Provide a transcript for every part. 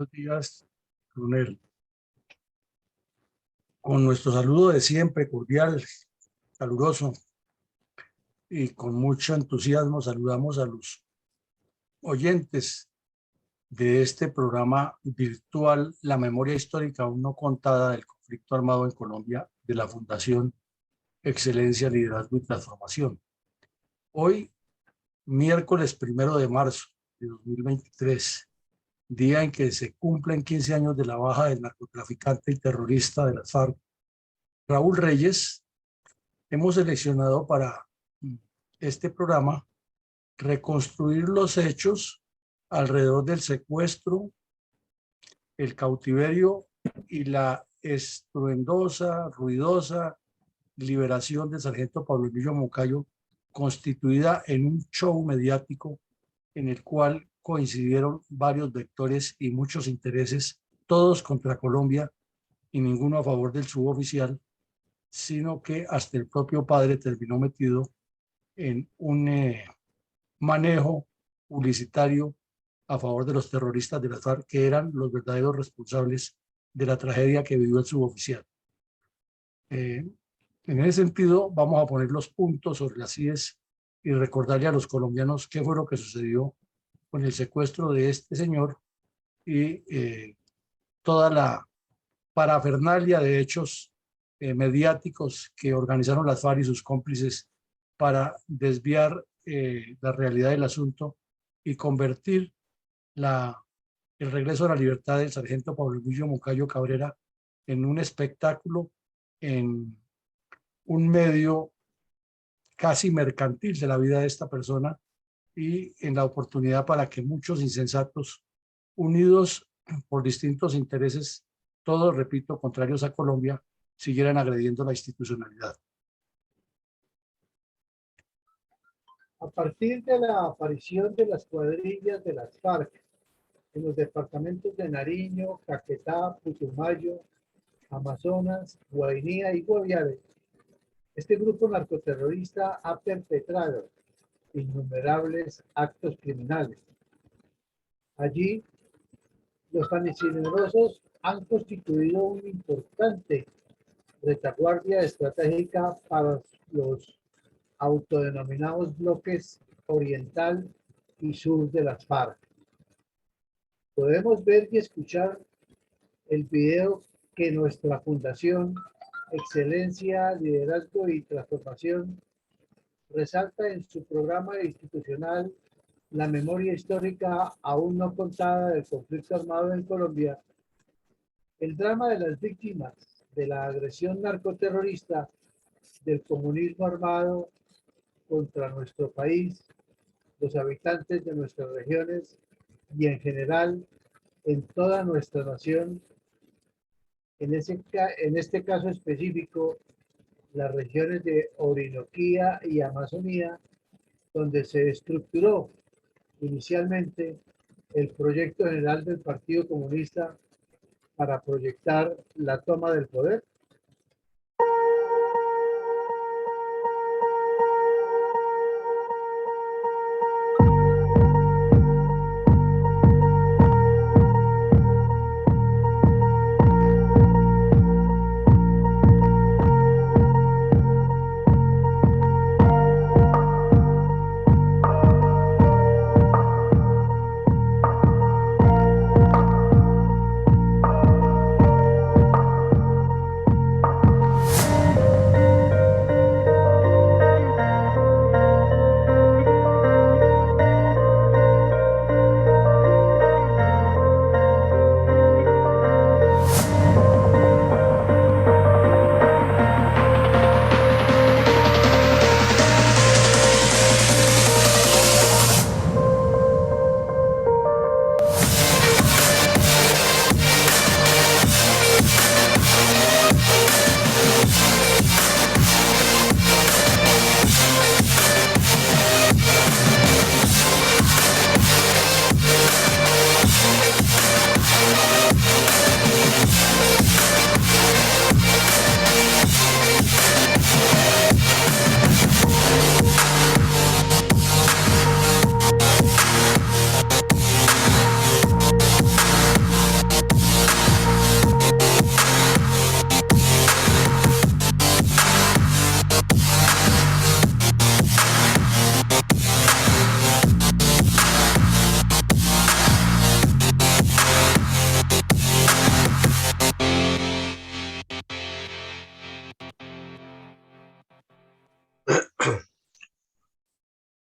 Buenos días, coronel. Con nuestro saludo de siempre, cordial, caluroso y con mucho entusiasmo saludamos a los oyentes de este programa virtual, La Memoria Histórica aún no contada del conflicto armado en Colombia, de la Fundación Excelencia, Liderazgo y Transformación. Hoy, miércoles 1 de marzo de 2023, día en que se cumplen 15 años de la baja del narcotraficante y terrorista de las FARC, Raúl Reyes, hemos seleccionado para este programa reconstruir los hechos alrededor del secuestro, el cautiverio y la estruendosa, ruidosa liberación del sargento Pablo Emilio Moncayo, constituida en un show mediático en el cual coincidieron varios vectores y muchos intereses, todos contra Colombia y ninguno a favor del suboficial, sino que hasta el propio padre terminó metido en un manejo publicitario a favor de los terroristas de la FARC, que eran los verdaderos responsables de la tragedia que vivió el suboficial. En ese sentido, vamos a poner los puntos sobre las IES y recordarle a los colombianos qué fue lo que sucedió con el secuestro de este señor y toda la parafernalia de hechos mediáticos que organizaron las FARC y sus cómplices para desviar la realidad del asunto y convertir el regreso a la libertad del sargento Pablo Emilio Moncayo Cabrera en un espectáculo, en un medio casi mercantil de la vida de esta persona y en la oportunidad para que muchos insensatos, unidos por distintos intereses, todos, repito, contrarios a Colombia, siguieran agrediendo la institucionalidad. A partir de la aparición de las cuadrillas de las FARC en los departamentos de Nariño, Caquetá, Putumayo, Amazonas, Guainía y Guaviare, este grupo narcoterrorista ha perpetrado innumerables actos criminales. Allí, los fanicinosos han constituido una importante retaguardia estratégica para los autodenominados bloques oriental y sur de las FARC. Podemos ver y escuchar el video que nuestra Fundación Excelencia, Liderazgo y Transformación resalta en su programa institucional La Memoria Histórica aún no contada del conflicto armado en Colombia, el drama de las víctimas de la agresión narcoterrorista del comunismo armado contra nuestro país, los habitantes de nuestras regiones y en general en toda nuestra nación. En este caso específico, las regiones de Orinoquía y Amazonía, donde se estructuró inicialmente el proyecto general del Partido Comunista para proyectar la toma del poder.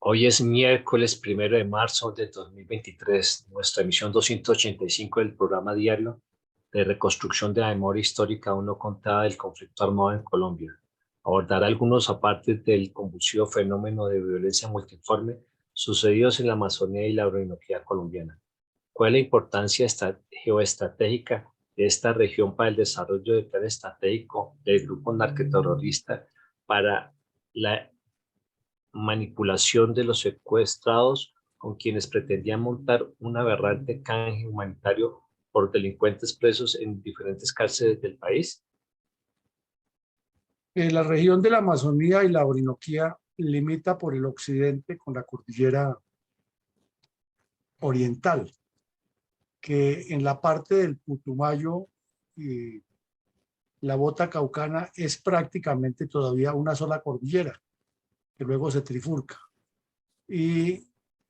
Hoy es miércoles 1 de marzo de 2023, nuestra emisión 285 del programa diario de reconstrucción de la memoria histórica aún no contada del conflicto armado en Colombia. Abordará algunos apartes del convulsivo fenómeno de violencia multiforme sucedidos en la Amazonía y la Orinoquía colombiana. ¿Cuál es la importancia geoestratégica de esta región para el desarrollo del plan estratégico del grupo narcoterrorista para la manipulación de los secuestrados con quienes pretendían montar un aberrante canje humanitario por delincuentes presos en diferentes cárceles del país? La región de la Amazonía y la Orinoquía limita por el occidente con la cordillera oriental, que en la parte del Putumayo y la bota caucana es prácticamente todavía una sola cordillera, que luego se trifurca. Y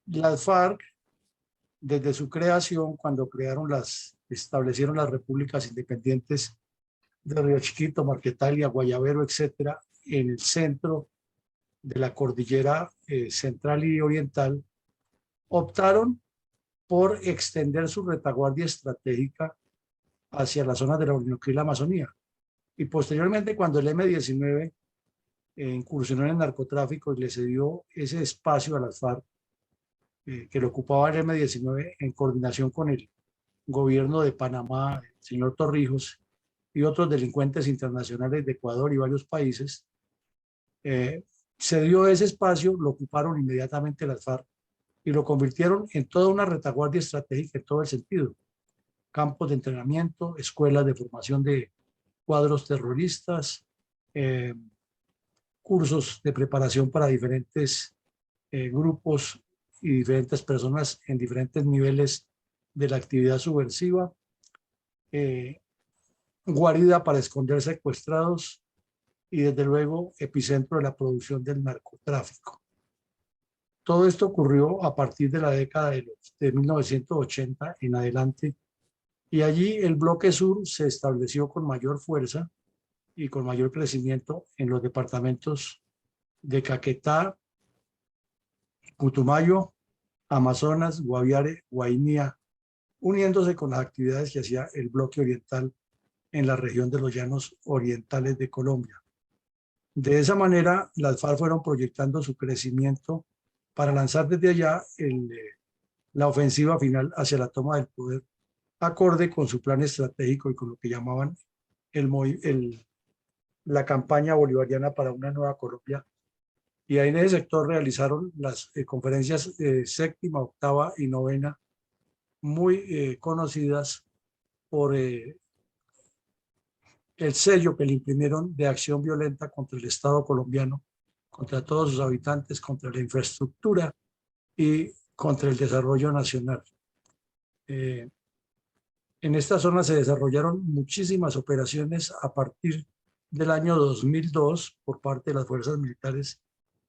las FARC, desde su creación, cuando establecieron las repúblicas independientes de Río Chiquito, Marquetalia, Guayavero, etcétera, en el centro de la cordillera central y oriental, optaron por extender su retaguardia estratégica hacia la zona de la Orinoquía y la Amazonía. Y posteriormente, cuando el M-19 incursionó en el narcotráfico y le cedió ese espacio a las FARC, que lo ocupaba el M-19 en coordinación con el gobierno de Panamá, el señor Torrijos, y otros delincuentes internacionales de Ecuador y varios países, se dio ese espacio, lo ocuparon inmediatamente las FARC y lo convirtieron en toda una retaguardia estratégica en todo el sentido. Campos de entrenamiento, escuelas de formación de cuadros terroristas, cursos de preparación para diferentes grupos y diferentes personas en diferentes niveles de la actividad subversiva, guarida para esconder secuestrados y desde luego epicentro de la producción del narcotráfico. Todo esto ocurrió a partir de la década de 1980 en adelante, y allí el bloque sur se estableció con mayor fuerza y con mayor crecimiento en los departamentos de Caquetá, Putumayo, Amazonas, Guaviare, Guainía, uniéndose con las actividades que hacía el bloque oriental en la región de los llanos orientales de Colombia. De esa manera, las FARC fueron proyectando su crecimiento para lanzar desde allá la ofensiva final hacia la toma del poder, acorde con su plan estratégico y con lo que llamaban la campaña bolivariana para una nueva Colombia. Y ahí en ese sector realizaron las conferencias séptima, octava y novena, muy conocidas por el sello que le imprimieron de acción violenta contra el Estado colombiano, contra todos sus habitantes, contra la infraestructura y contra el desarrollo nacional. En esta zona se desarrollaron muchísimas operaciones a partir del año 2002 por parte de las fuerzas militares,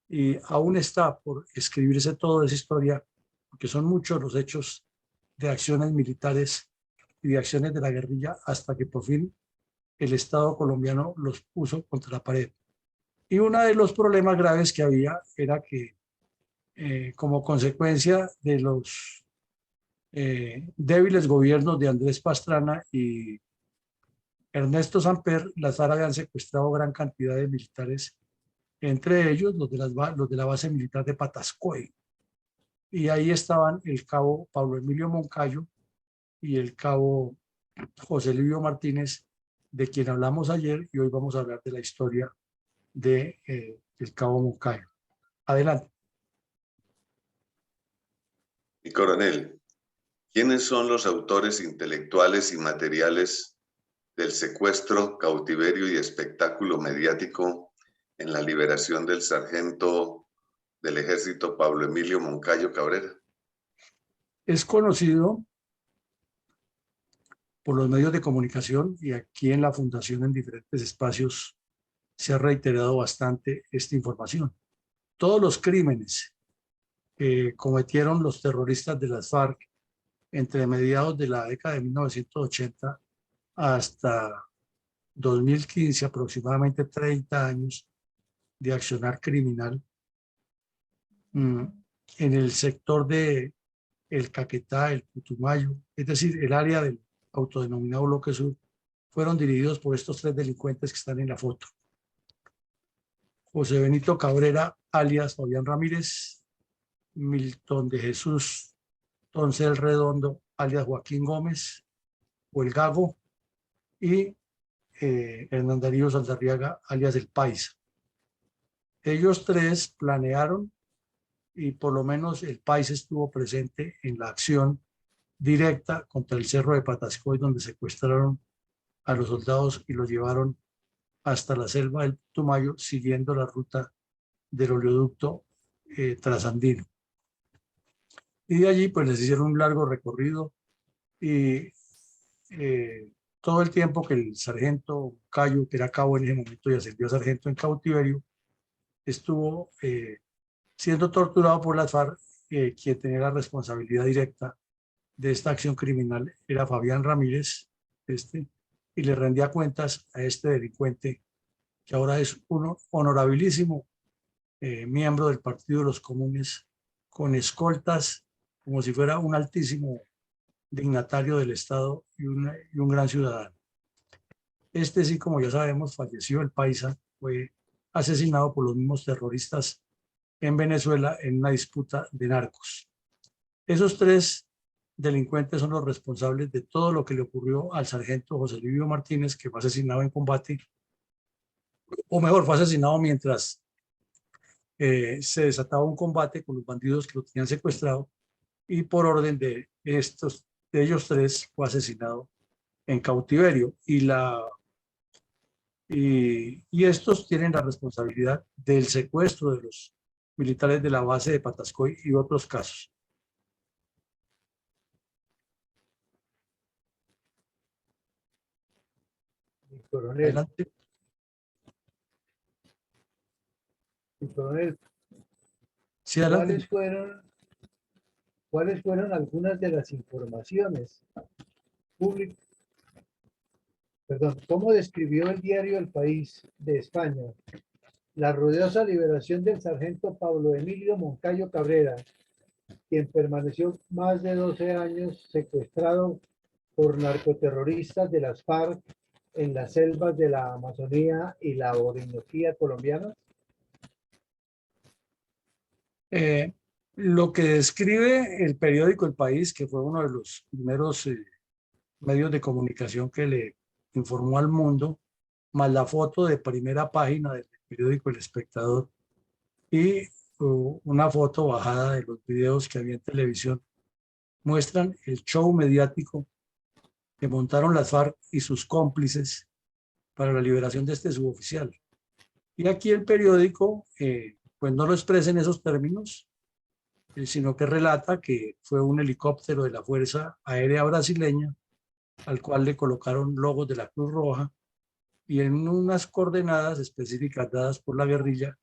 y aún está por escribirse toda esa historia, porque son muchos los hechos de acciones militares y de acciones de la guerrilla hasta que por fin el Estado colombiano los puso contra la pared. Y uno de los problemas graves que había era que como consecuencia de los débiles gobiernos de Andrés Pastrana y Ernesto Samper, las FARC habían secuestrado gran cantidad de militares, entre ellos los de la base militar de Patascoy. Y ahí estaban el cabo Pablo Emilio Moncayo y el cabo José Livio Martínez, de quien hablamos ayer, y hoy vamos a hablar de la historia del cabo Moncayo. Adelante. Mi coronel, ¿quiénes son los autores intelectuales y materiales del secuestro, cautiverio y espectáculo mediático en la liberación del sargento del ejército Pablo Emilio Moncayo Cabrera? Es conocido por los medios de comunicación, y aquí en la Fundación en diferentes espacios se ha reiterado bastante esta información. Todos los crímenes que cometieron los terroristas de las FARC entre mediados de la década de 1980 hasta 2015, aproximadamente 30 años de accionar criminal, en el sector de el Caquetá, el Putumayo, es decir, el área del autodenominado Bloque Sur, fueron dirigidos por estos tres delincuentes que están en la foto. José Benito Cabrera, alias Fabián Ramírez, Milton de Jesús Toncel Redondo, alias Joaquín Gómez, o el Gago, y Hernán Darío Saldarriaga, alias el Paisa. Ellos tres planearon, y por lo menos el Paisa estuvo presente en la acción directa contra el Cerro de Patascoy, donde secuestraron a los soldados y los llevaron hasta la selva del Putumayo, siguiendo la ruta del oleoducto trasandino. Y de allí pues les hicieron un largo recorrido y todo el tiempo que el sargento Cayo, que era cabo en ese momento y ascendió a sargento en cautiverio, estuvo siendo torturado por las FARC. Quien tenía la responsabilidad directa de esta acción criminal era Fabián Ramírez, y le rendía cuentas a este delincuente, que ahora es un honorabilísimo miembro del Partido de los Comunes, con escoltas, como si fuera un altísimo dignatario del Estado y un gran ciudadano. Sí, como ya sabemos, falleció. El Paisa, fue asesinado por los mismos terroristas en Venezuela en una disputa de narcos. Esos tres delincuentes son los responsables de todo lo que le ocurrió al sargento José Livio Martínez, que fue asesinado en combate, o mejor, fue asesinado mientras se desataba un combate con los bandidos que lo tenían secuestrado, y por orden de ellos tres fue asesinado en cautiverio. Y estos tienen la responsabilidad del secuestro de los militares de la base de Patascoy y otros casos. Coronel, Adelante. Coronel, Sí, adelante. ¿cuáles fueron algunas de las informaciones públicas? Perdón, ¿cómo describió el diario El País de España la ruidosa liberación del sargento Pablo Emilio Moncayo Cabrera, quien permaneció más de 12 años secuestrado por narcoterroristas de las FARC en las selvas de la Amazonía y la Orinoquía colombiana? Lo que describe el periódico El País, que fue uno de los primeros medios de comunicación que le informó al mundo, más la foto de primera página del periódico El Espectador y una foto bajada de los videos que había en televisión, muestran el show mediático que montaron las FARC y sus cómplices para la liberación de este suboficial. Y aquí el periódico pues no lo expresa en esos términos, sino que relata que fue un helicóptero de la Fuerza Aérea Brasileña al cual le colocaron logos de la Cruz Roja, y en unas coordenadas específicas dadas por la guerrilla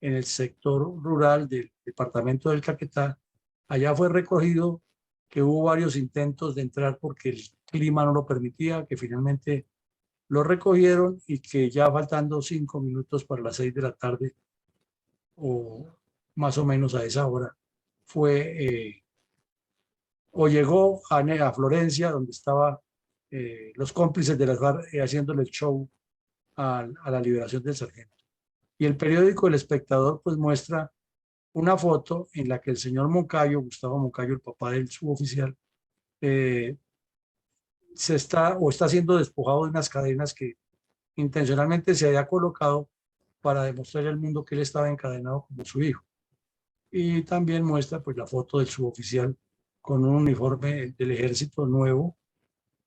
en el sector rural del departamento del Caquetá. Allá fue recogido que hubo varios intentos de entrar porque el clima no lo permitía, que finalmente lo recogieron y que ya faltando 5 minutos para las 6 de la tarde, o más o menos a esa hora, o llegó a Florencia, donde estaban los cómplices de las FARC haciéndole el show a la liberación del sargento. Y el periódico El Espectador pues muestra una foto en la que el señor Moncayo, Gustavo Moncayo, el papá del suboficial, está siendo despojado de unas cadenas que intencionalmente se había colocado para demostrarle al mundo que él estaba encadenado como su hijo. Y también muestra pues la foto del suboficial con un uniforme del ejército nuevo,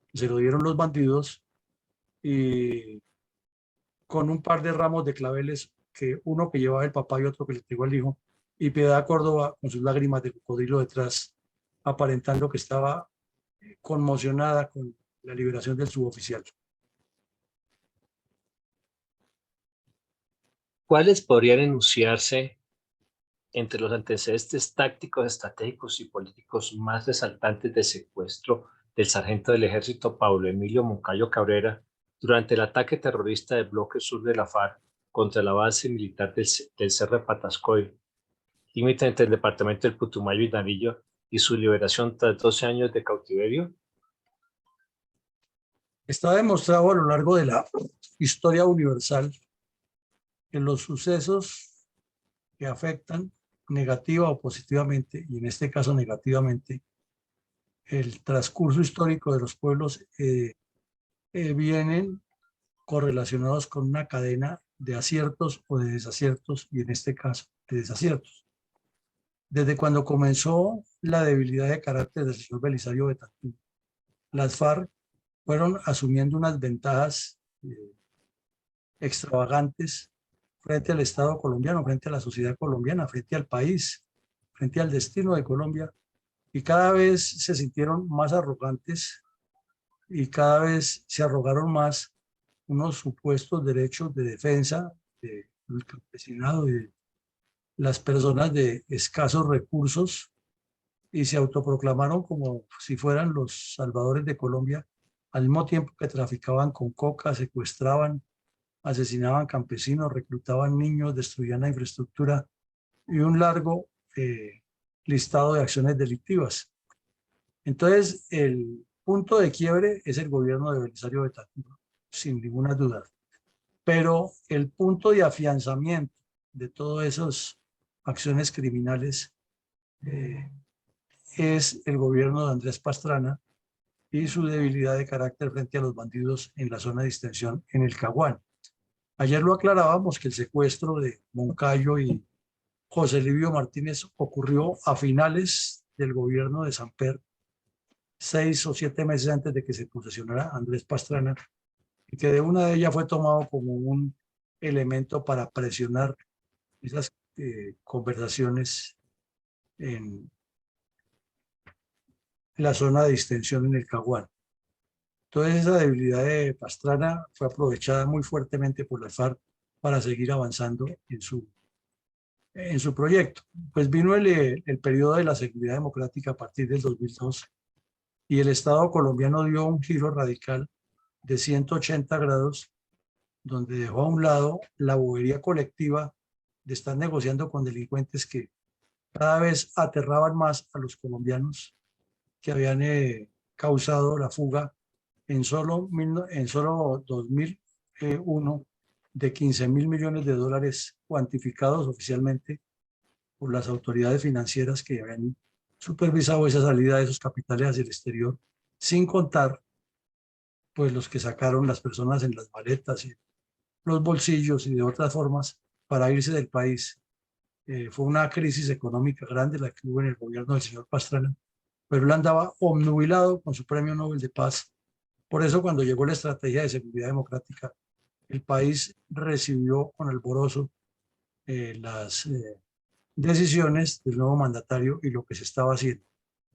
que se lo dieron los bandidos, y con un par de ramos de claveles, que uno que llevaba el papá y otro que le entregó al hijo, y Piedad Córdoba con sus lágrimas de cocodrilo detrás, aparentando que estaba conmocionada con la liberación del suboficial. ¿Cuáles podrían enunciarse entre los antecedentes tácticos, estratégicos y políticos más resaltantes del secuestro del sargento del ejército Pablo Emilio Moncayo Cabrera durante el ataque terrorista del bloque sur de la FARC contra la base militar del Cerro de Patascoy límite entre el departamento del Putumayo y Nariño, y su liberación tras 12 años de cautiverio? Está demostrado a lo largo de la historia universal que los sucesos que afectan negativa o positivamente, y en este caso negativamente, el transcurso histórico de los pueblos vienen correlacionados con una cadena de aciertos o de desaciertos, y en este caso de desaciertos. Desde cuando comenzó la debilidad de carácter del señor Belisario Betancur, las FARC fueron asumiendo unas ventajas extravagantes frente al Estado colombiano, frente a la sociedad colombiana, frente al país, frente al destino de Colombia, y cada vez se sintieron más arrogantes y cada vez se arrogaron más unos supuestos derechos de defensa del campesinado y de las personas de escasos recursos, y se autoproclamaron como si fueran los salvadores de Colombia, al mismo tiempo que traficaban con coca, secuestraban, asesinaban campesinos, reclutaban niños, destruían la infraestructura y un largo listado de acciones delictivas. Entonces, el punto de quiebre es el gobierno de Belisario Betancur, sin ninguna duda. Pero el punto de afianzamiento de todas esas acciones criminales es el gobierno de Andrés Pastrana y su debilidad de carácter frente a los bandidos en la zona de distensión en el Caguán. Ayer lo aclarábamos que el secuestro de Moncayo y José Livio Martínez ocurrió a finales del gobierno de Samper, 6 o 7 meses antes de que se posesionara Andrés Pastrana, y que de una de ellas fue tomado como un elemento para presionar esas conversaciones en la zona de distensión en el Caguán. Entonces esa debilidad de Pastrana fue aprovechada muy fuertemente por la FARC para seguir avanzando en su proyecto. Pues vino el periodo de la seguridad democrática a partir del 2002 y el Estado colombiano dio un giro radical de 180 grados, donde dejó a un lado la bobería colectiva de estar negociando con delincuentes que cada vez aterraban más a los colombianos, que habían causado la fuga en solo 2001 de 15.000 millones de dólares cuantificados oficialmente por las autoridades financieras que habían supervisado esa salida de esos capitales hacia el exterior, sin contar pues los que sacaron las personas en las maletas y los bolsillos y de otras formas para irse del país. Fue una crisis económica grande la que hubo en el gobierno del señor Pastrana, pero él andaba obnubilado con su premio Nobel de Paz. Por eso cuando llegó la estrategia de seguridad democrática, el país recibió con alborozo las decisiones del nuevo mandatario y lo que se estaba haciendo.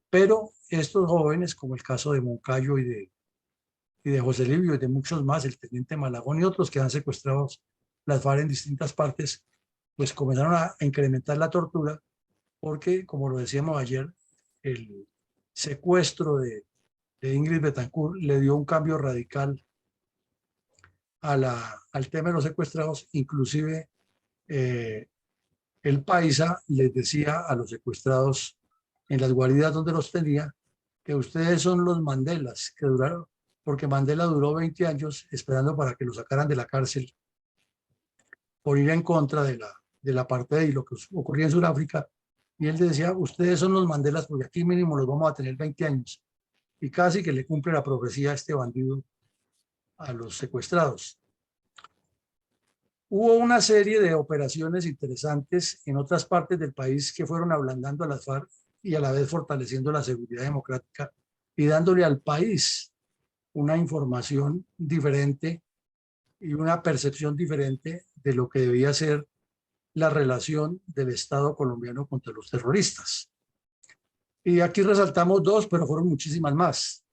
Pero estos jóvenes, como el caso de Moncayo y de José Livio y de muchos más, el teniente Malagón y otros que han secuestrado las FARC en distintas partes, pues comenzaron a incrementar la tortura porque, como lo decíamos ayer, el secuestro de Ingrid Betancourt le dio un cambio radical al tema de los secuestrados. Inclusive el paisa les decía a los secuestrados en las guaridas donde los tenía que ustedes son los Mandelas, que duraron, porque Mandela duró 20 años esperando para que lo sacaran de la cárcel por ir en contra de la apartheid y lo que ocurría en Sudáfrica. Y él decía, ustedes son los Mandelas porque aquí mínimo los vamos a tener 20 años. Y casi que le cumple la profecía a este bandido a los secuestrados. Hubo una serie de operaciones interesantes en otras partes del país que fueron ablandando a las FARC y a la vez fortaleciendo la seguridad democrática y dándole al país una información diferente y una percepción diferente de lo que debía ser la relación del Estado colombiano contra los terroristas. Y aquí resaltamos dos, pero fueron muchísimas más.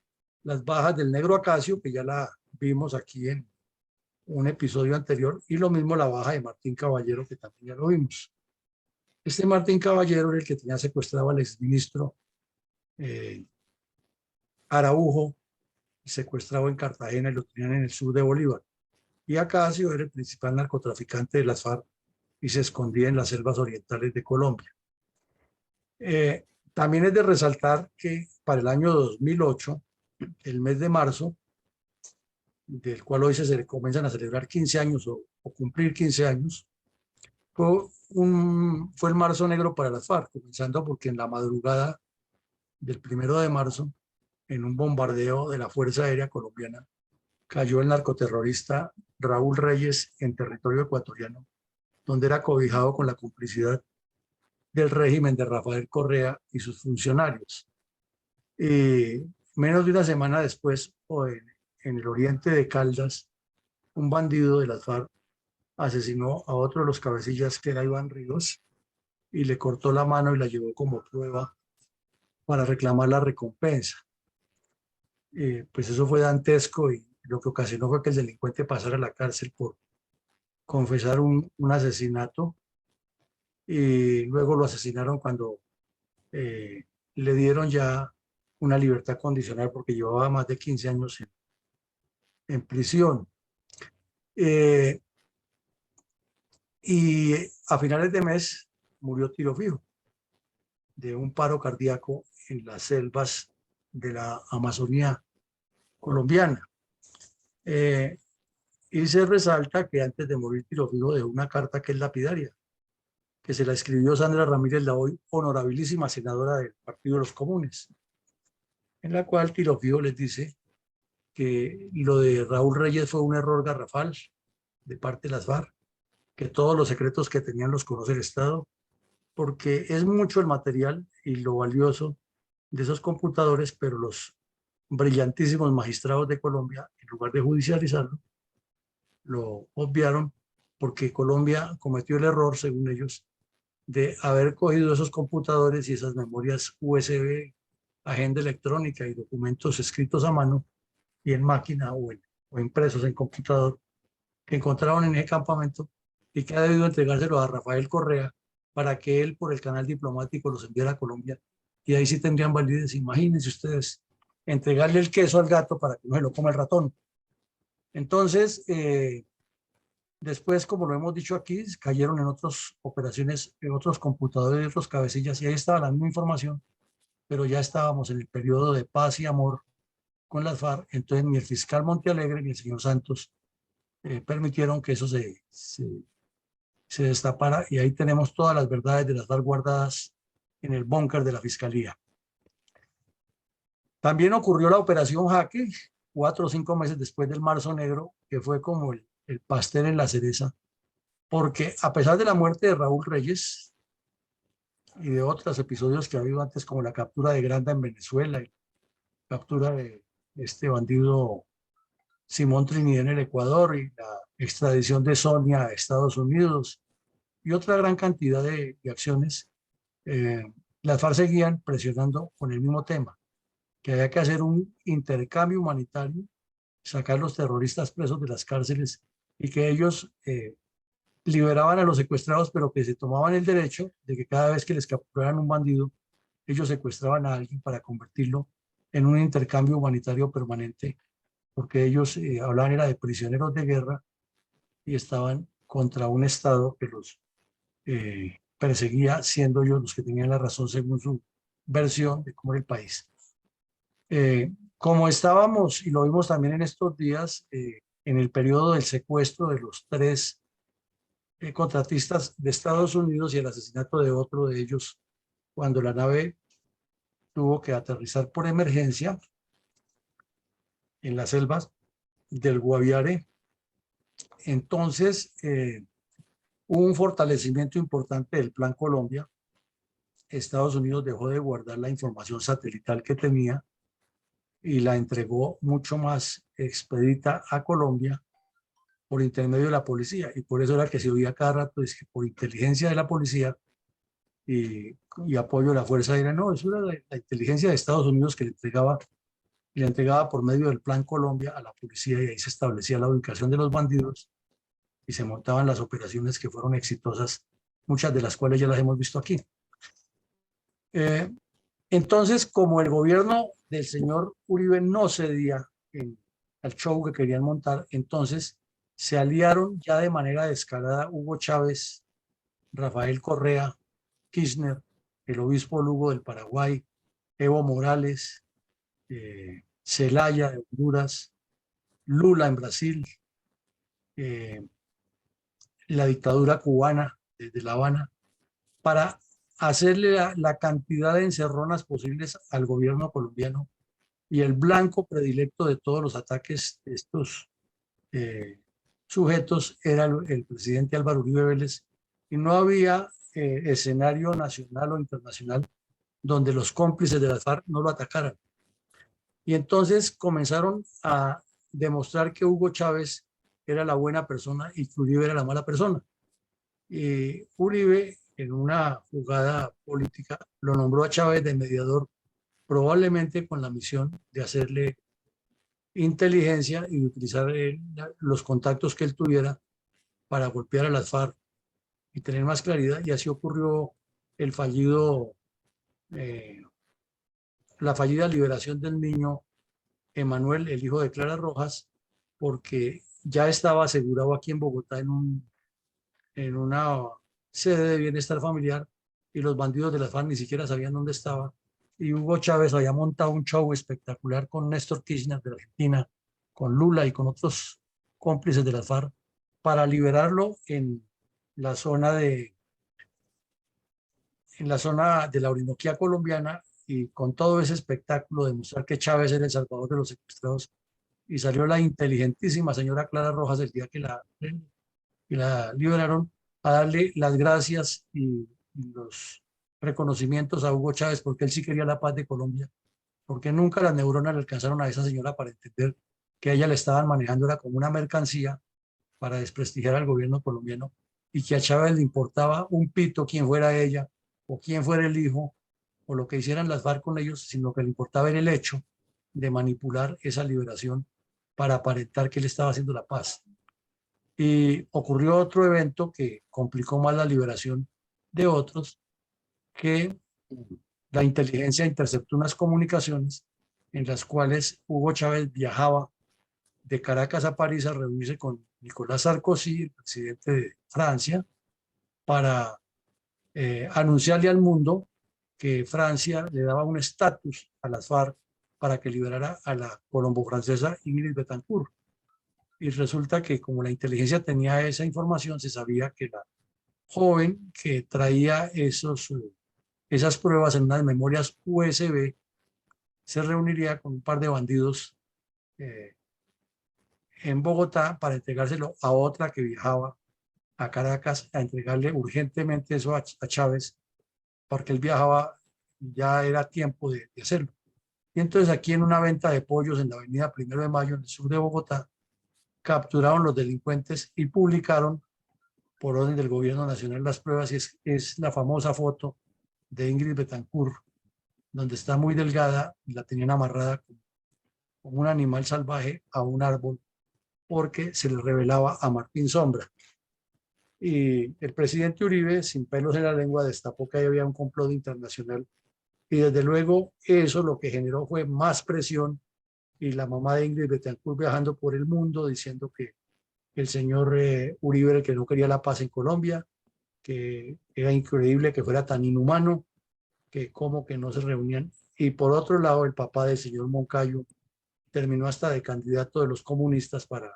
Las bajas del Negro Acacio, que ya la vimos aquí en un episodio anterior, y lo mismo la baja de Martín Caballero, que también ya lo vimos. Este Martín Caballero era el que tenía secuestrado al exministro Araujo, secuestrado en Cartagena y lo tenían en el sur de Bolívar. Y Acacio era el principal narcotraficante de las FARC y se escondía en las selvas orientales de Colombia. También es de resaltar que para el año 2008, el mes de marzo, del cual hoy se comienzan a celebrar 15 años o cumplir 15 años, fue el marzo negro para las FARC, comenzando porque en la madrugada del 1 de marzo, en un bombardeo de la Fuerza Aérea Colombiana, cayó el narcoterrorista Raúl Reyes en territorio ecuatoriano, donde era cobijado con la complicidad del régimen de Rafael Correa y sus funcionarios. Menos de una semana después, en el oriente de Caldas, un bandido de las FARC asesinó a otro de los cabecillas, que era Iván Ríos, y le cortó la mano y la llevó como prueba para reclamar la recompensa. Pues eso fue dantesco, y lo que ocasionó fue que el delincuente pasara a la cárcel por confesar un asesinato, y luego lo asesinaron cuando le dieron ya una libertad condicional porque llevaba más de 15 años en prisión. Y a finales de mes murió tiro fijo de un paro cardíaco en las selvas de la Amazonía colombiana. Y se resalta que antes de morir tiro fijo dejó una carta que es lapidaria, que se la escribió Sandra Ramírez, la hoy honorabilísima senadora del Partido de los Comunes, en la cual tiro fijo les dice que lo de Raúl Reyes fue un error garrafal de parte de las FARC, que todos los secretos que tenían los conoce el Estado, porque es mucho el material y lo valioso de esos computadores, pero los brillantísimos magistrados de Colombia, en lugar de judicializarlo, lo obviaron, porque Colombia cometió el error, según ellos, de haber cogido esos computadores y esas memorias USB, agenda electrónica y documentos escritos a mano y en máquina o impresos en computador, que encontraron en ese campamento, y que ha debido entregárselo a Rafael Correa para que él por el canal diplomático los enviara a Colombia, y ahí sí tendrían validez. Imagínense ustedes, entregarle el queso al gato para que no se lo coma el ratón. Entonces, después, como lo hemos dicho aquí, cayeron en otras operaciones, en otros computadores, otros cabecillas, y ahí estaba la misma información, pero ya estábamos en el periodo de paz y amor con las FARC. Entonces ni el fiscal Montealegre ni el señor Santos permitieron que eso se destapara, y ahí tenemos todas las verdades de las FARC guardadas en el búnker de la fiscalía. También ocurrió la operación Jaque, 4 o 5 meses después del Marzo Negro, que fue como el pastel en la cereza, porque a pesar de la muerte de Raúl Reyes y de otros episodios que ha habido antes, como la captura de Granda en Venezuela y la captura de este bandido Simón Trinidad en el Ecuador y la extradición de Sonia a Estados Unidos y otra gran cantidad de acciones, las FARC seguían presionando con el mismo tema, que había que hacer un intercambio humanitario, sacar los terroristas presos de las cárceles, y que ellos liberaban a los secuestrados, pero que se tomaban el derecho de que cada vez que les capturaran un bandido, ellos secuestraban a alguien para convertirlo en un intercambio humanitario permanente, porque ellos hablaban era de prisioneros de guerra y estaban contra un Estado que los perseguía, siendo ellos los que tenían la razón según su versión de cómo era el país. Como estábamos, y lo vimos también en estos días, en el periodo del secuestro de los 3 contratistas de Estados Unidos y el asesinato de otro de ellos, cuando la nave tuvo que aterrizar por emergencia en las selvas del Guaviare, entonces hubo un fortalecimiento importante del Plan Colombia. Estados Unidos dejó de guardar la información satelital que tenía y la entregó mucho más expedita a Colombia por intermedio de la policía, y por eso era que se oía cada rato, es que por inteligencia de la policía y apoyo de la Fuerza Aérea. No, eso era la inteligencia de Estados Unidos que le entregaba por medio del Plan Colombia a la policía, y ahí se establecía la ubicación de los bandidos y se montaban las operaciones que fueron exitosas, muchas de las cuales ya las hemos visto aquí. Entonces, como el gobierno del señor Uribe no cedía al show que querían montar, entonces se aliaron ya de manera descarada Hugo Chávez, Rafael Correa, Kirchner, el obispo Lugo del Paraguay, Evo Morales, Zelaya de Honduras, Lula en Brasil, la dictadura cubana desde La Habana, para hacerle la cantidad de encerronas posibles al gobierno colombiano, y el blanco predilecto de todos los ataques de estos sujetos era el presidente Álvaro Uribe Vélez, y no había escenario nacional o internacional donde los cómplices de las FARC no lo atacaran. Y entonces comenzaron a demostrar que Hugo Chávez era la buena persona y que Uribe era la mala persona. Y Uribe, en una jugada política, lo nombró a Chávez de mediador, probablemente con la misión de hacerle inteligencia y utilizar los contactos que él tuviera para golpear a las FARC y tener más claridad. Y así ocurrió el fallido, la fallida liberación del niño Emanuel, el hijo de Clara Rojas, porque ya estaba asegurado aquí en Bogotá en una sede de bienestar familiar, y los bandidos de las FARC ni siquiera sabían dónde estaba. Y Hugo Chávez había montado un show espectacular con Néstor Kirchner de la Argentina, con Lula y con otros cómplices de las FARC para liberarlo en la zona de la Orinoquía colombiana, y con todo ese espectáculo de mostrar que Chávez era el salvador de los secuestrados. Y salió la inteligentísima señora Clara Rojas el día que la liberaron a darle las gracias y los reconocimientos a Hugo Chávez, porque él sí quería la paz de Colombia, porque nunca las neuronas le alcanzaron a esa señora para entender que a ella le estaban manejando era como una mercancía para desprestigiar al gobierno colombiano, y que a Chávez le importaba un pito quién fuera ella o quién fuera el hijo o lo que hicieran las FARC con ellos, sino que le importaba era el hecho de manipular esa liberación para aparentar que él estaba haciendo la paz. Y ocurrió otro evento que complicó más la liberación de otros, que la inteligencia interceptó unas comunicaciones en las cuales Hugo Chávez viajaba de Caracas a París a reunirse con Nicolás Sarkozy, el presidente de Francia, para anunciarle al mundo que Francia le daba un estatus a las FARC para que liberara a la colombo-francesa Ingrid Betancourt. Y resulta que como la inteligencia tenía esa información, se sabía que la joven que traía esas pruebas en unas memorias USB se reuniría con un par de bandidos en Bogotá para entregárselo a otra que viajaba a Caracas a entregarle urgentemente eso a Chávez, porque él viajaba, ya era tiempo de hacerlo. Y entonces aquí en una venta de pollos en la avenida 1 de Mayo, en el sur de Bogotá, capturaron los delincuentes y publicaron por orden del gobierno nacional las pruebas, y es la famosa foto de Ingrid Betancourt, donde está muy delgada y la tenían amarrada como un animal salvaje a un árbol, porque se le revelaba a Martín Sombra. Y el presidente Uribe, sin pelos en la lengua, destapó que ahí había un complot internacional, y desde luego eso lo que generó fue más presión, y la mamá de Ingrid Betancourt viajando por el mundo diciendo que el señor Uribe era el que no quería la paz en Colombia, que era increíble que fuera tan inhumano, que como que no se reunían. Y por otro lado, el papá del señor Moncayo terminó hasta de candidato de los comunistas para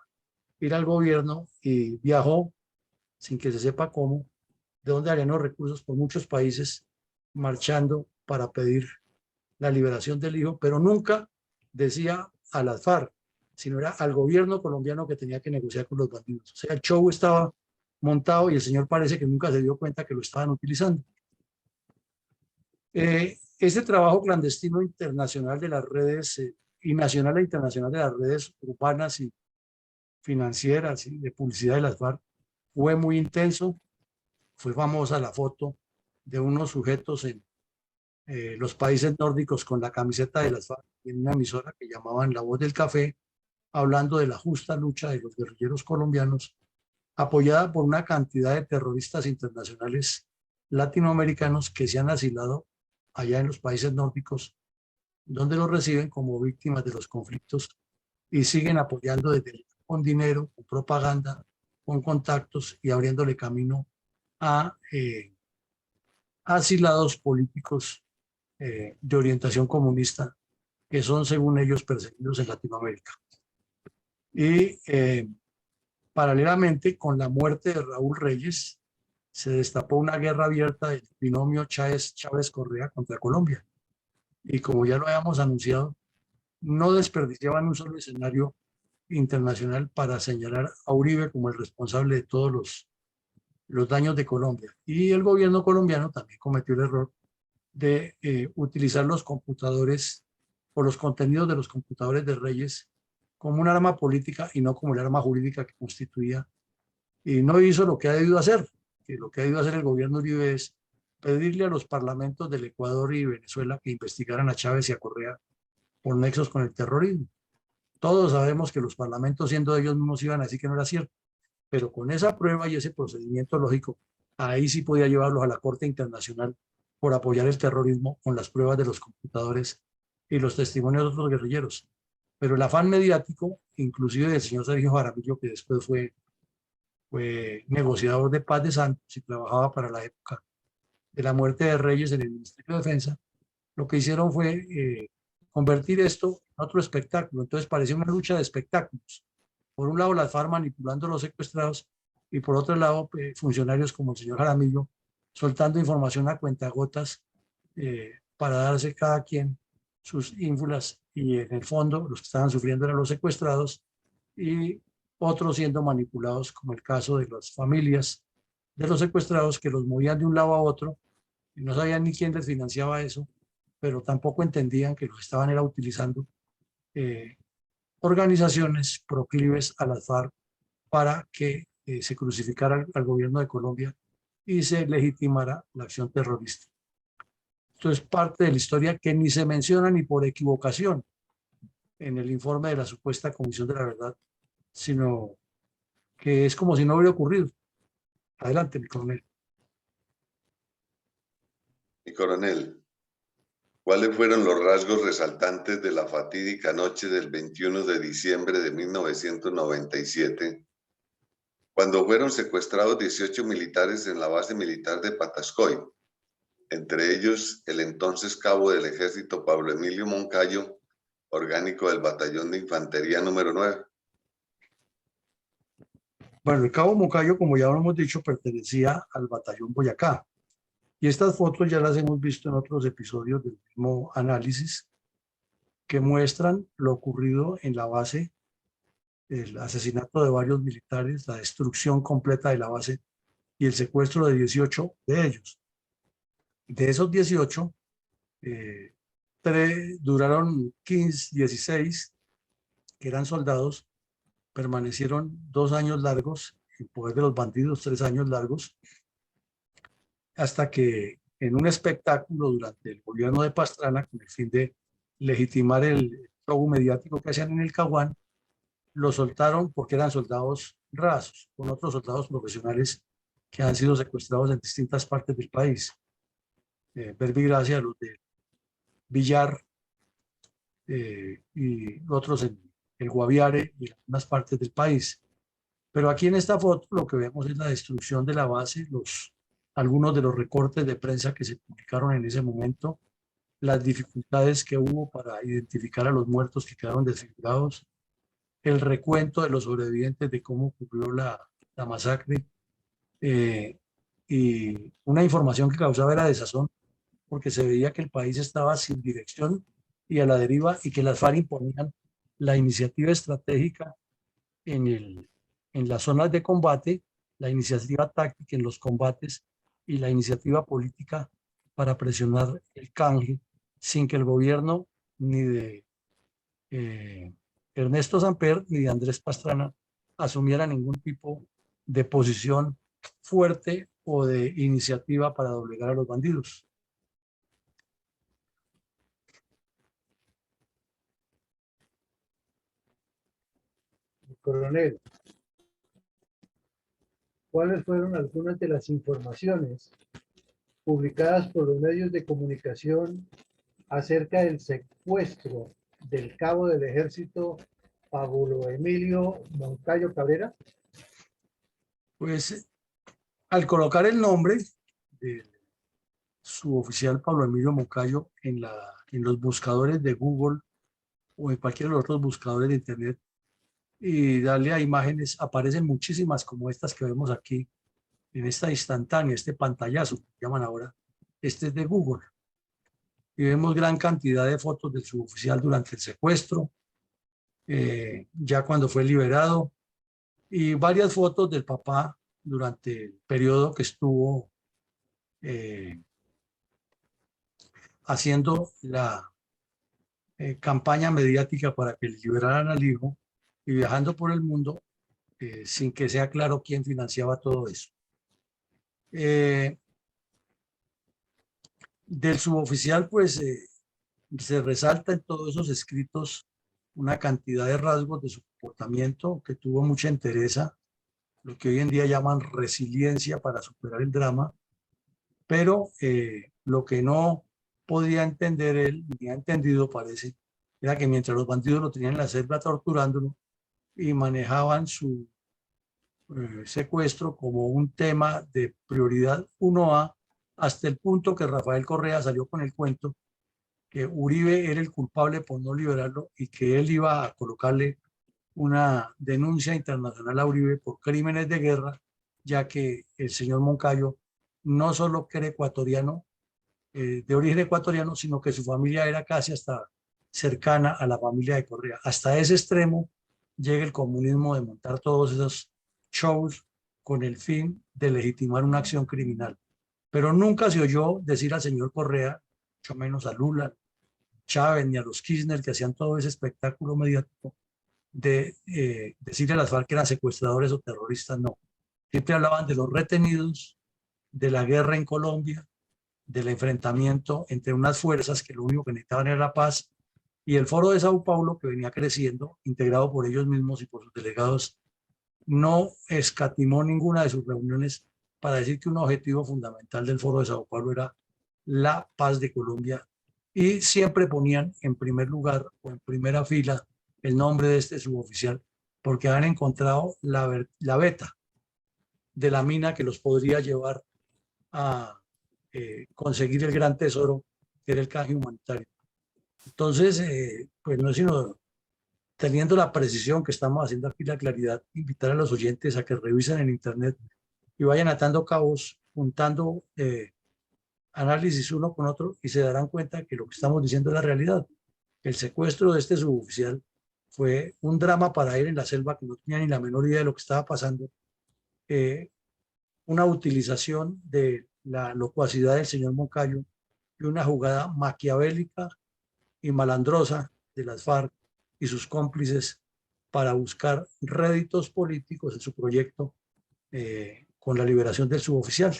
ir al gobierno, y viajó sin que se sepa cómo, de dónde harían los recursos, por muchos países, marchando para pedir la liberación del hijo, pero nunca decía a las FARC, sino era al gobierno colombiano que tenía que negociar con los bandidos. O sea, el show estaba montado, y el señor parece que nunca se dio cuenta que lo estaban utilizando. Este trabajo clandestino internacional de las redes y nacional e internacional de las redes urbanas y financieras y de publicidad de las FARC fue muy intenso. Fue famosa la foto de unos sujetos en los países nórdicos con la camiseta de las FARC en una emisora que llamaban La Voz del Café, hablando de la justa lucha de los guerrilleros colombianos, apoyada por una cantidad de terroristas internacionales latinoamericanos que se han asilado allá en los países nórdicos, donde los reciben como víctimas de los conflictos, y siguen apoyando con dinero, con propaganda, con contactos, y abriéndole camino a asilados políticos de orientación comunista que son, según ellos, perseguidos en Latinoamérica. Y paralelamente, con la muerte de Raúl Reyes, se destapó una guerra abierta del binomio Chávez-Correa contra Colombia. Y como ya lo habíamos anunciado, no desperdiciaban un solo escenario internacional para señalar a Uribe como el responsable de todos los daños de Colombia. Y el gobierno colombiano también cometió el error de utilizar los computadores o los contenidos de los computadores de Reyes como un arma política y no como el arma jurídica que constituía. Y no hizo lo que ha debido hacer, que lo que ha debido hacer el gobierno Uribe es pedirle a los parlamentos del Ecuador y Venezuela que investigaran a Chávez y a Correa por nexos con el terrorismo. Todos sabemos que los parlamentos, siendo ellos mismos, iban a decir que no era cierto, pero con esa prueba y ese procedimiento lógico, ahí sí podía llevarlos a la Corte Internacional por apoyar el terrorismo con las pruebas de los computadores y los testimonios de otros guerrilleros. Pero el afán mediático, inclusive del señor Sergio Jaramillo, que después fue negociador de paz de Santos y trabajaba para la época de la muerte de Reyes en el Ministerio de Defensa, lo que hicieron fue convertir esto en otro espectáculo. Entonces parecía una lucha de espectáculos. Por un lado, las FARC manipulando a los secuestrados y por otro lado, funcionarios como el señor Jaramillo soltando información a cuentagotas para darse cada quien sus ínfulas y en el fondo los que estaban sufriendo eran los secuestrados y otros siendo manipulados, como el caso de las familias de los secuestrados que los movían de un lado a otro y no sabían ni quién les financiaba eso, pero tampoco entendían que los estaban era utilizando organizaciones proclives a las FARC para que se crucificara al gobierno de Colombia y se legitimara la acción terrorista. Esto es parte de la historia que ni se menciona ni por equivocación en el informe de la supuesta Comisión de la Verdad, sino que es como si no hubiera ocurrido. Adelante, mi coronel. Mi coronel, ¿cuáles fueron los rasgos resaltantes de la fatídica noche del 21 de diciembre de 1997, cuando fueron secuestrados 18 militares en la base militar de Patascoy, entre ellos el entonces cabo del ejército Pablo Emilio Moncayo, orgánico del batallón de infantería número 9? Bueno, el cabo Moncayo, como ya lo hemos dicho, pertenecía al batallón Boyacá. Y estas fotos ya las hemos visto en otros episodios del mismo análisis que muestran lo ocurrido en la base, el asesinato de varios militares, la destrucción completa de la base y el secuestro de 18 de ellos. De esos 18, duraron 15, 16, que eran soldados, permanecieron 2 años largos en poder de los bandidos, 3 años largos, hasta que en un espectáculo durante el gobierno de Pastrana, con el fin de legitimar el show mediático que hacían en el Caguán, lo soltaron porque eran soldados rasos, con otros soldados profesionales que han sido secuestrados en distintas partes del país. Verbigracia, los de Villar y otros en el Guaviare y en algunas partes del país. Pero aquí en esta foto lo que vemos es la destrucción de la base, algunos de los recortes de prensa que se publicaron en ese momento, las dificultades que hubo para identificar a los muertos que quedaron desfigurados, el recuento de los sobrevivientes de cómo ocurrió la masacre y una información que causaba era desazón porque se veía que el país estaba sin dirección y a la deriva y que las FARC imponían la iniciativa estratégica en las zonas de combate, la iniciativa táctica en los combates y la iniciativa política para presionar el canje sin que el gobierno ni de Ernesto Samper ni de Andrés Pastrana asumiera ningún tipo de posición fuerte o de iniciativa para doblegar a los bandidos. Coronel, ¿cuáles fueron algunas de las informaciones publicadas por los medios de comunicación acerca del secuestro del cabo del ejército Pablo Emilio Moncayo Cabrera? Pues al colocar el nombre del suboficial Pablo Emilio Moncayo en los buscadores de Google o en cualquiera de los otros buscadores de Internet y darle a imágenes, aparecen muchísimas como estas que vemos aquí, en esta instantánea, este pantallazo que llaman ahora, este es de Google. Y vemos gran cantidad de fotos del suboficial durante el secuestro, ya cuando fue liberado, y varias fotos del papá durante el periodo que estuvo haciendo la campaña mediática para que le liberaran al hijo y viajando por el mundo sin que sea claro quién financiaba todo eso. Del suboficial, pues se resalta en todos esos escritos una cantidad de rasgos de su comportamiento que tuvo mucha entereza, lo que hoy en día llaman resiliencia para superar el drama, pero lo que no podía entender él, ni ha entendido parece, era que mientras los bandidos lo tenían en la celda torturándolo y manejaban su secuestro como un tema de prioridad 1A, hasta el punto que Rafael Correa salió con el cuento que Uribe era el culpable por no liberarlo y que él iba a colocarle una denuncia internacional a Uribe por crímenes de guerra, ya que el señor Moncayo no solo que era ecuatoriano, de origen ecuatoriano, sino que su familia era casi hasta cercana a la familia de Correa. Hasta ese extremo llega el comunismo de montar todos esos shows con el fin de legitimar una acción criminal. Pero nunca se oyó decir al señor Correa, mucho menos a Lula, Chávez ni a los Kirchner que hacían todo ese espectáculo mediático de decirle a las FARC que eran secuestradores o terroristas, no. Siempre hablaban de los retenidos, de la guerra en Colombia, del enfrentamiento entre unas fuerzas que lo único que necesitaban era la paz, y el Foro de Sao Paulo, que venía creciendo, integrado por ellos mismos y por sus delegados, no escatimó ninguna de sus reuniones para decir que un objetivo fundamental del Foro de Sao Paulo era la paz de Colombia, y siempre ponían en primer lugar o en primera fila el nombre de este suboficial, porque han encontrado la beta de la mina que los podría llevar a conseguir el gran tesoro que era el canje humanitario. Entonces, pues no es sino teniendo la precisión que estamos haciendo aquí, la claridad, invitar a los oyentes a que revisen en internet y vayan atando cabos, juntando análisis uno con otro y se darán cuenta que lo que estamos diciendo es la realidad. El secuestro de este suboficial fue un drama para él en la selva, que no tenía ni la menor idea de lo que estaba pasando, una utilización de la locuacidad del señor Moncayo y una jugada maquiavélica y malandrosa de las FARC y sus cómplices para buscar réditos políticos en su proyecto con la liberación del suboficial.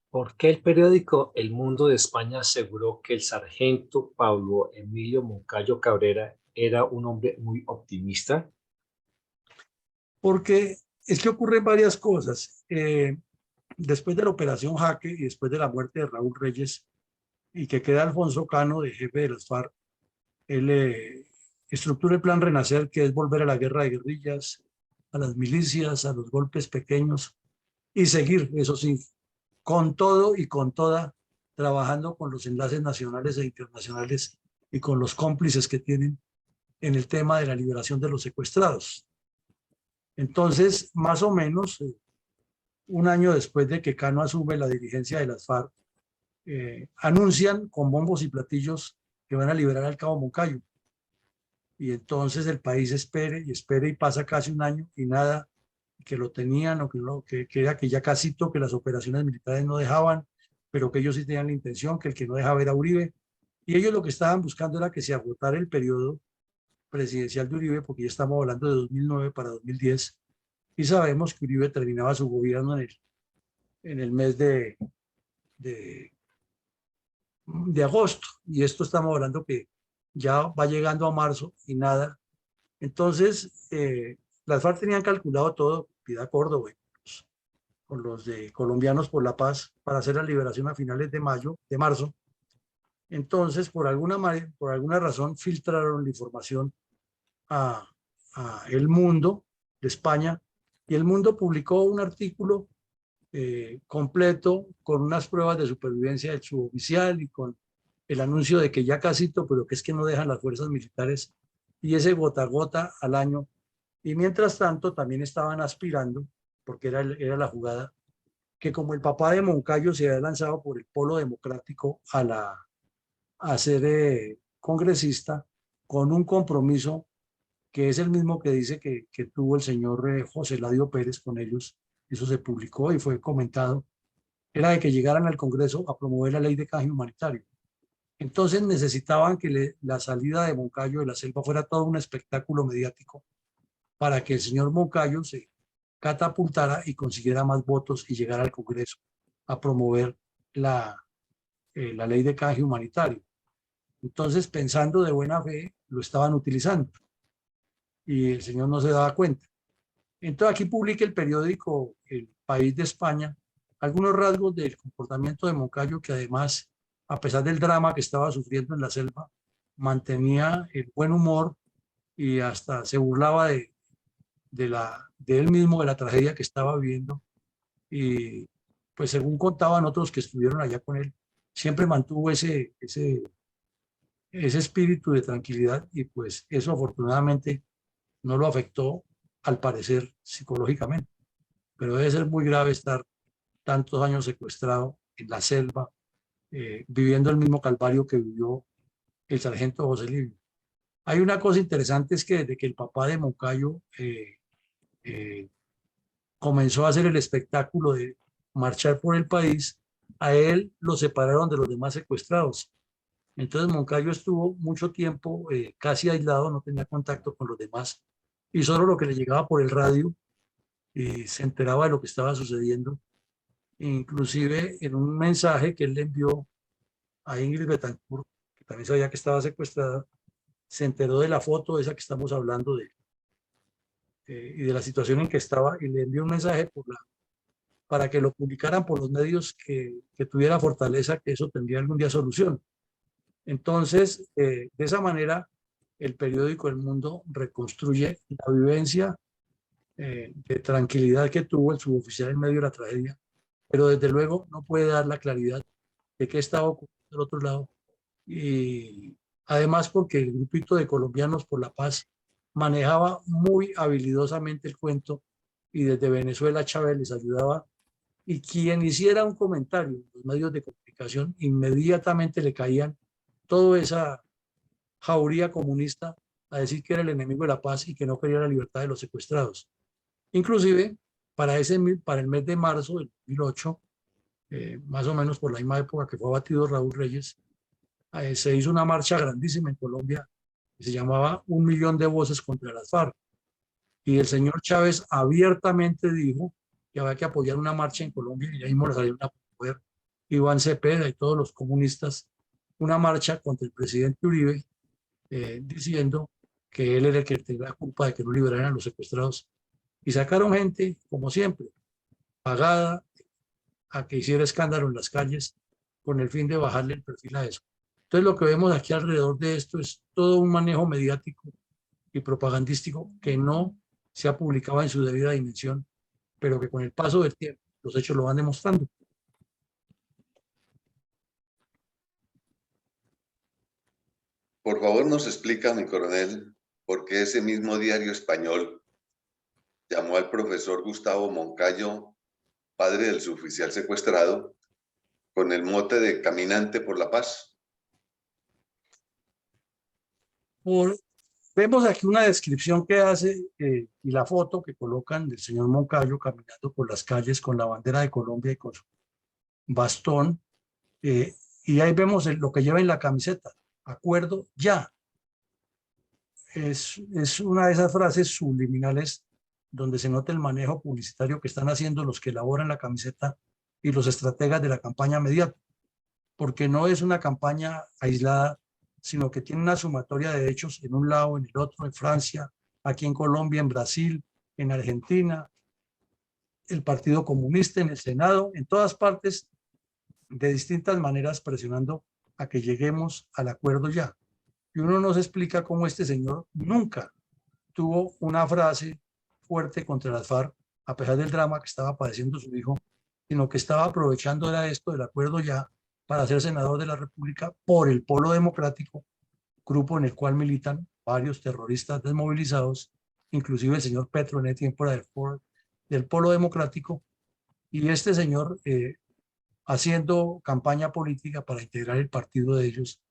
¿Por qué el periódico El Mundo de España aseguró que el sargento Pablo Emilio Moncayo Cabrera era un hombre muy optimista? Porque es que ocurren varias cosas. Después de la operación Jaque y después de la muerte de Raúl Reyes, y que queda Alfonso Cano de jefe de las FARC, él estructura el plan Renacer, que es volver a la guerra de guerrillas, a las milicias, a los golpes pequeños, y seguir, eso sí, con todo y con toda, trabajando con los enlaces nacionales e internacionales y con los cómplices que tienen en el tema de la liberación de los secuestrados. Entonces, más o menos, un año después de que Cano asume la dirigencia de las FARC, anuncian con bombos y platillos que van a liberar al cabo Moncayo. Y entonces el país espere y espere y pasa casi un año y nada, que lo tenían o que era que ya casi que las operaciones militares no dejaban, pero que ellos sí tenían la intención, que el que no dejaba era Uribe. Y ellos lo que estaban buscando era que se agotara el periodo presidencial de Uribe, porque ya estamos hablando de 2009 para 2010, y sabemos que Uribe terminaba su gobierno en el mes de agosto, y esto estamos hablando que ya va llegando a marzo y nada. Entonces, las FARC tenían calculado todo, Piedad Córdoba, con los de Colombianos por la Paz, para hacer la liberación a finales de marzo. Entonces, por alguna razón, filtraron la información a El Mundo de España, y El Mundo publicó un artículo completo, con unas pruebas de supervivencia del suboficial y con el anuncio de que ya casito, pero que es que no dejan las fuerzas militares, y ese gota a gota al año. Y mientras tanto también estaban aspirando, porque era la jugada, que como el papá de Moncayo se había lanzado por el polo democrático a ser congresista, con un compromiso que es el mismo que dice que tuvo el señor José Ladio Pérez con ellos, eso se publicó y fue comentado, era de que llegaran al Congreso a promover la ley de canje humanitario. Entonces necesitaban que la salida de Moncayo de la selva fuera todo un espectáculo mediático para que el señor Moncayo se catapultara y consiguiera más votos y llegara al Congreso a promover la ley de canje humanitario. Entonces, pensando de buena fe, lo estaban utilizando y el señor no se daba cuenta. Entonces, aquí publica el periódico El País de España algunos rasgos del comportamiento de Moncayo, que además, a pesar del drama que estaba sufriendo en la selva, mantenía el buen humor y hasta se burlaba de él mismo, de la tragedia que estaba viviendo. Y pues según contaban otros que estuvieron allá con él, siempre mantuvo ese espíritu de tranquilidad y pues eso afortunadamente no lo afectó, al parecer, psicológicamente. Pero debe ser muy grave estar tantos años secuestrado en la selva, viviendo el mismo calvario que vivió el sargento José Livio. Hay una cosa interesante, es que desde que el papá de Moncayo comenzó a hacer el espectáculo de marchar por el país, a él lo separaron de los demás secuestrados. Entonces Moncayo estuvo mucho tiempo casi aislado, no tenía contacto con los demás y solo lo que le llegaba por el radio y se enteraba de lo que estaba sucediendo. Inclusive en un mensaje que él le envió a Ingrid Betancourt, que también sabía que estaba secuestrada, se enteró de la foto esa que estamos hablando y de la situación en que estaba y le envió un mensaje para que lo publicaran por los medios que tuviera fortaleza, que eso tendría algún día solución. Entonces, de esa manera, el periódico El Mundo reconstruye la vivencia de tranquilidad que tuvo el suboficial en medio de la tragedia, pero desde luego no puede dar la claridad de qué estaba ocurriendo del otro lado. Y además porque el grupito de colombianos por la paz manejaba muy habilidosamente el cuento y desde Venezuela Chávez les ayudaba, y quien hiciera un comentario en los medios de comunicación inmediatamente le caían toda esa jauría comunista a decir que era el enemigo de la paz y que no quería la libertad de los secuestrados. Inclusive, para el mes de marzo del 2008, más o menos por la misma época que fue abatido Raúl Reyes, se hizo una marcha grandísima en Colombia que se llamaba 1.000.000 de voces contra las FARC. Y el señor Chávez abiertamente dijo que había que apoyar una marcha en Colombia, y ahí mismo le salieron a poder Iván Cepeda y todos los comunistas, una marcha contra el presidente Uribe, diciendo que él era el que tenía la culpa de que no liberaran a los secuestrados. Y sacaron gente, como siempre, pagada a que hiciera escándalo en las calles con el fin de bajarle el perfil a eso. Entonces lo que vemos aquí alrededor de esto es todo un manejo mediático y propagandístico que no se ha publicado en su debida dimensión, pero que con el paso del tiempo los hechos lo van demostrando. Por favor, nos explica, mi coronel, por qué ese mismo diario español llamó al profesor Gustavo Moncayo, padre del suboficial secuestrado, con el mote de caminante por la paz. Vemos aquí una descripción que hace y la foto que colocan del señor Moncayo caminando por las calles con la bandera de Colombia y con su bastón. Y ahí vemos lo que lleva en la camiseta: acuerdo ya. Es una de esas frases subliminales donde se nota el manejo publicitario que están haciendo los que elaboran la camiseta y los estrategas de la campaña mediática, porque no es una campaña aislada, sino que tiene una sumatoria de hechos en un lado, en el otro, en Francia, aquí en Colombia, en Brasil, en Argentina, el Partido Comunista en el Senado, en todas partes, de distintas maneras presionando a que lleguemos al acuerdo ya. Y uno no se explica cómo este señor nunca tuvo una frase fuerte contra las FARC, a pesar del drama que estaba padeciendo su hijo, sino que estaba aprovechando era esto del acuerdo ya para ser senador de la República por el Polo Democrático, grupo en el cual militan varios terroristas desmovilizados, inclusive el señor Petro en el tiempo era del Polo Democrático, y este señor haciendo campaña política para integrar el partido de ellos.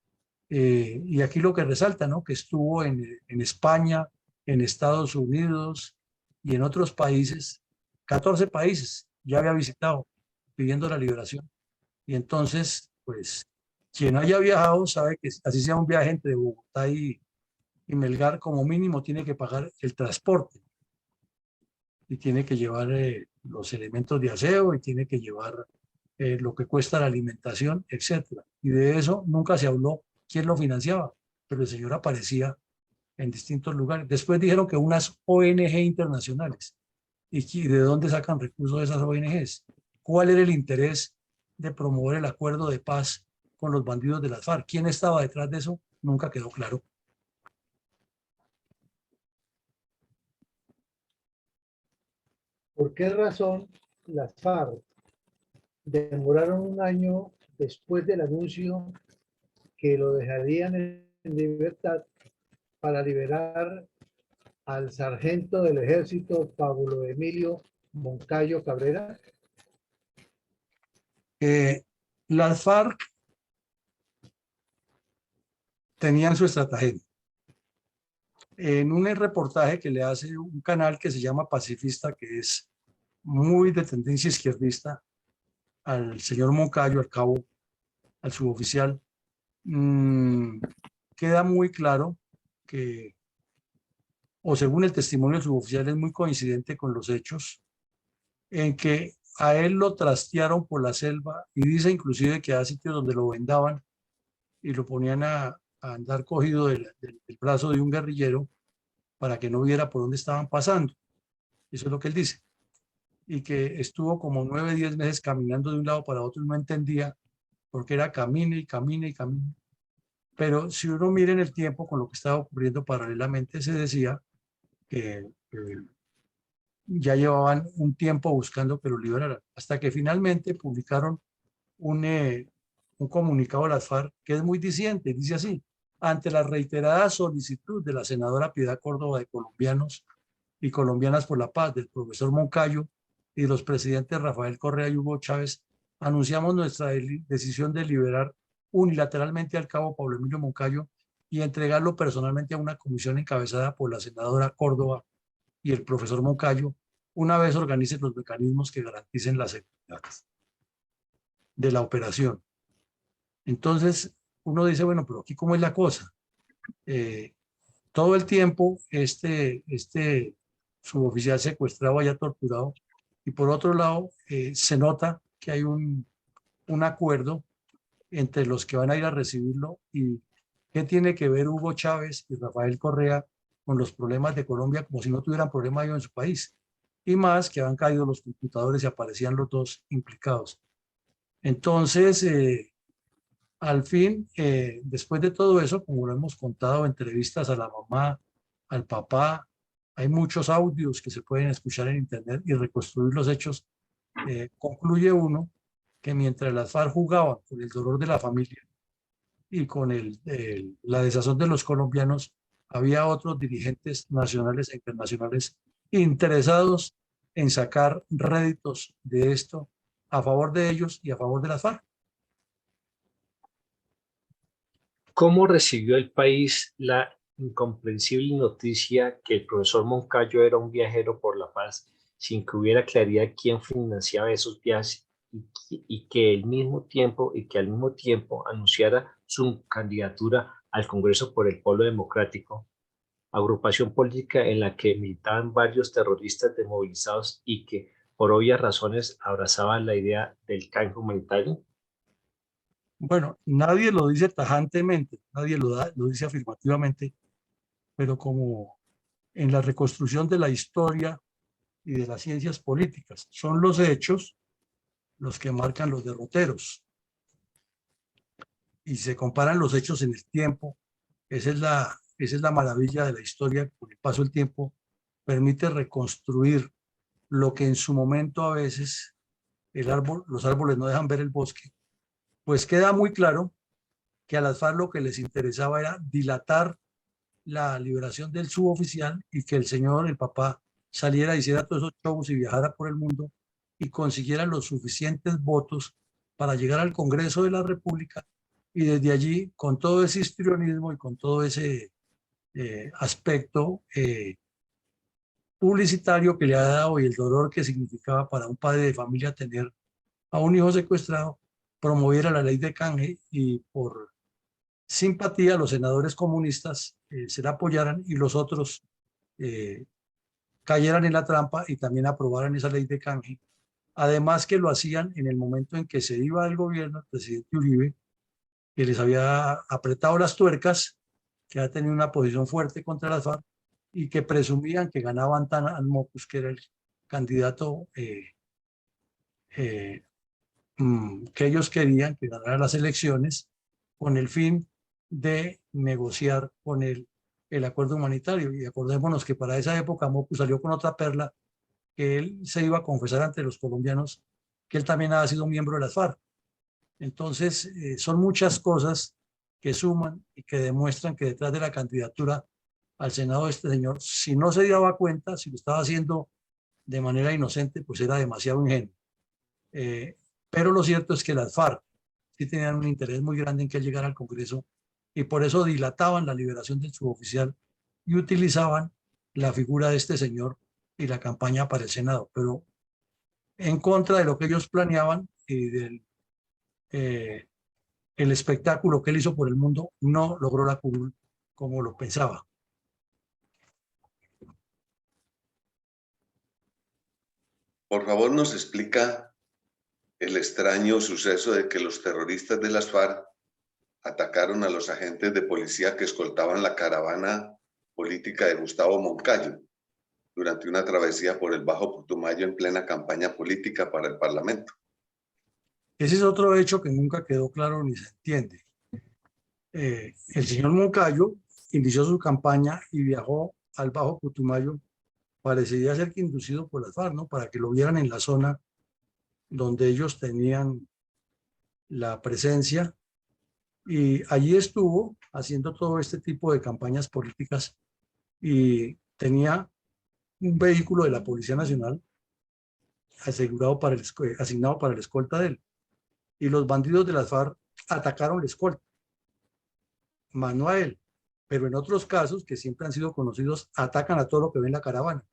Y aquí lo que resalta, ¿no? Que estuvo en España, en Estados Unidos y en otros países, 14 países ya había visitado pidiendo la liberación. Y entonces, pues, quien haya viajado sabe que así sea un viaje entre Bogotá y Melgar, como mínimo tiene que pagar el transporte y tiene que llevar los elementos de aseo y tiene que llevar lo que cuesta la alimentación, etcétera. Y de eso nunca se habló quién lo financiaba, pero el señor aparecía en distintos lugares. Después dijeron que unas ONG internacionales. ¿Y de dónde sacan recursos de esas ONGs? ¿Cuál era el interés de promover el acuerdo de paz con los bandidos de las FARC? ¿Quién estaba detrás de eso? Nunca quedó claro. ¿Por qué razón las FARC demoraron un año después del anuncio que lo dejarían en libertad para liberar al sargento del ejército Pablo Emilio Moncayo Cabrera? Las FARC tenían su estratagema. En un reportaje que le hace un canal que se llama Pacifista, que es muy de tendencia izquierdista, al señor Moncayo, al cabo, al suboficial, queda muy claro que, o según el testimonio del suboficial, es muy coincidente con los hechos, en que a él lo trastearon por la selva y dice inclusive que hay sitios donde lo vendaban y lo ponían a andar cogido del brazo de un guerrillero para que no viera por dónde estaban pasando. Eso es lo que él dice. Y que estuvo como 9, 10 meses caminando de un lado para otro y no entendía porque era camine y camine y camine. Pero si uno mira en el tiempo con lo que estaba ocurriendo paralelamente, se decía que ya llevaban un tiempo buscando que lo liberaran, hasta que finalmente publicaron un comunicado de las FARC que es muy diciente, dice así: ante la reiterada solicitud de la senadora Piedad Córdoba de Colombianos y Colombianas por la Paz, del profesor Moncayo y de los presidentes Rafael Correa y Hugo Chávez, anunciamos nuestra decisión de liberar unilateralmente al cabo Pablo Emilio Moncayo y entregarlo personalmente a una comisión encabezada por la senadora Córdoba y el profesor Moncayo, una vez organicen los mecanismos que garanticen la seguridad de la operación. Entonces, uno dice, bueno, pero aquí cómo es la cosa. Todo el tiempo este suboficial secuestrado haya torturado, y por otro lado se nota que hay un acuerdo entre los que van a ir a recibirlo. ¿Y qué tiene que ver Hugo Chávez y Rafael Correa con los problemas de Colombia, como si no tuvieran problemas ellos en su país? Y más que han caído los computadores y aparecían los dos implicados. Entonces, al fin, después de todo eso, como lo hemos contado, entrevistas a la mamá, al papá, hay muchos audios que se pueden escuchar en internet y reconstruir los hechos. Concluye uno que mientras las FARC jugaban con el dolor de la familia y con la desazón de los colombianos, había otros dirigentes nacionales e internacionales interesados en sacar réditos de esto a favor de ellos y a favor de las FARC. ¿Cómo recibió el país la incomprensible noticia que el profesor Moncayo era un viajero por la paz sin que hubiera claridad quién financiaba esos viajes y que al mismo tiempo anunciara su candidatura al Congreso por el Polo Democrático, agrupación política en la que militaban varios terroristas desmovilizados y que por obvias razones abrazaban la idea del canje humanitario? Bueno, nadie lo dice tajantemente, nadie lo dice afirmativamente, pero como en la reconstrucción de la historia y de las ciencias políticas, son los hechos los que marcan los derroteros. Y se comparan los hechos en el tiempo. Esa es la maravilla de la historia. Con el paso del tiempo permite reconstruir lo que en su momento a veces los árboles no dejan ver el bosque, pues queda muy claro que a las FARC lo que les interesaba era dilatar la liberación del suboficial y que el señor, el papá, saliera, hiciera todos esos shows y viajara por el mundo y consiguiera los suficientes votos para llegar al Congreso de la República y desde allí, con todo ese histrionismo y con todo ese aspecto publicitario que le ha dado y el dolor que significaba para un padre de familia tener a un hijo secuestrado, promoviera la ley de canje y por simpatía los senadores comunistas se la apoyaran y los otros cayeran en la trampa y también aprobaran esa ley de canje. Además que lo hacían en el momento en que se iba del gobierno el presidente Uribe, que les había apretado las tuercas, que ha tenido una posición fuerte contra las FARC y que presumían que ganaban Tan Mockus, que era el candidato que ellos querían que ganara las elecciones con el fin de negociar con el acuerdo humanitario. Y acordémonos que para esa época Mockus salió con otra perla, que él se iba a confesar ante los colombianos que él también había sido miembro de las FARC. Entonces, son muchas cosas que suman y que demuestran que detrás de la candidatura al Senado de este señor, si no se daba cuenta, si lo estaba haciendo de manera inocente, pues era demasiado ingenuo. Pero lo cierto es que las FARC sí tenían un interés muy grande en que él llegara al Congreso y por eso dilataban la liberación del suboficial y utilizaban la figura de este señor y la campaña para el Senado, pero en contra de lo que ellos planeaban y del el espectáculo que él hizo por el mundo no logró la curul como lo pensaba. Por favor, nos explica el extraño suceso de que los terroristas de las FARC atacaron a los agentes de policía que escoltaban la caravana política de Gustavo Moncayo durante una travesía por el Bajo Putumayo en plena campaña política para el Parlamento. Ese es otro hecho que nunca quedó claro ni se entiende. El señor Moncayo inició su campaña y viajó al Bajo Putumayo, parecería ser que inducido por las FARC, ¿no? Para que lo vieran en la zona donde ellos tenían la presencia. Y allí estuvo haciendo todo este tipo de campañas políticas y tenía un vehículo de la Policía Nacional asegurado para asignado para la escolta de él. Y los bandidos de las FARC atacaron la escolta, más no a él. Pero en otros casos, que siempre han sido conocidos, atacan a todo lo que ve en la caravana.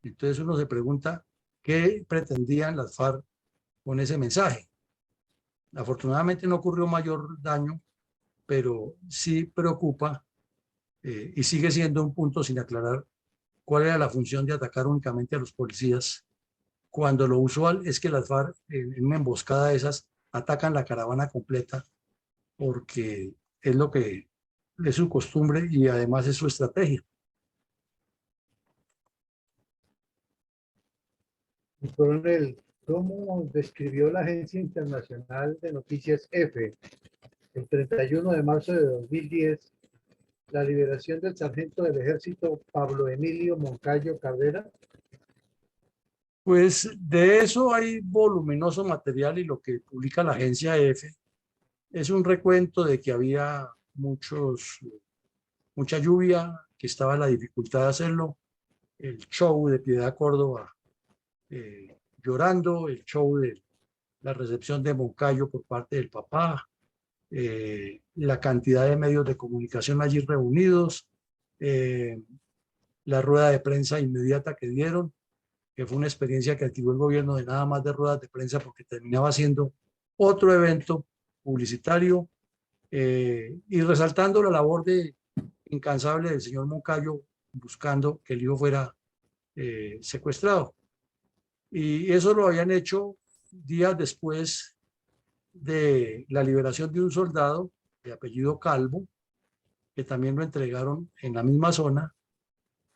Entonces uno se pregunta qué pretendían las FARC con ese mensaje. Afortunadamente no ocurrió mayor daño, pero sí preocupa y sigue siendo un punto sin aclarar cuál era la función de atacar únicamente a los policías, cuando lo usual es que las FARC en una emboscada de esas atacan la caravana completa, porque es lo que es su costumbre y además es su estrategia. Coronel, ¿cómo describió la Agencia Internacional de Noticias EFE el 31 de marzo de 2010 la liberación del sargento del ejército Pablo Emilio Moncayo Cabrera? Pues de eso hay voluminoso material y lo que publica la agencia EFE es un recuento de que había mucha lluvia, que estaba la dificultad de hacerlo, el show de Piedad Córdoba llorando, el show de la recepción de Moncayo por parte del papá, la cantidad de medios de comunicación allí reunidos, la rueda de prensa inmediata que dieron, que fue una experiencia que activó el gobierno de nada más de ruedas de prensa porque terminaba siendo otro evento publicitario y resaltando la labor incansable del señor Moncayo buscando que el hijo fuera secuestrado. Y eso lo habían hecho días después de la liberación de un soldado de apellido Calvo, que también lo entregaron en la misma zona,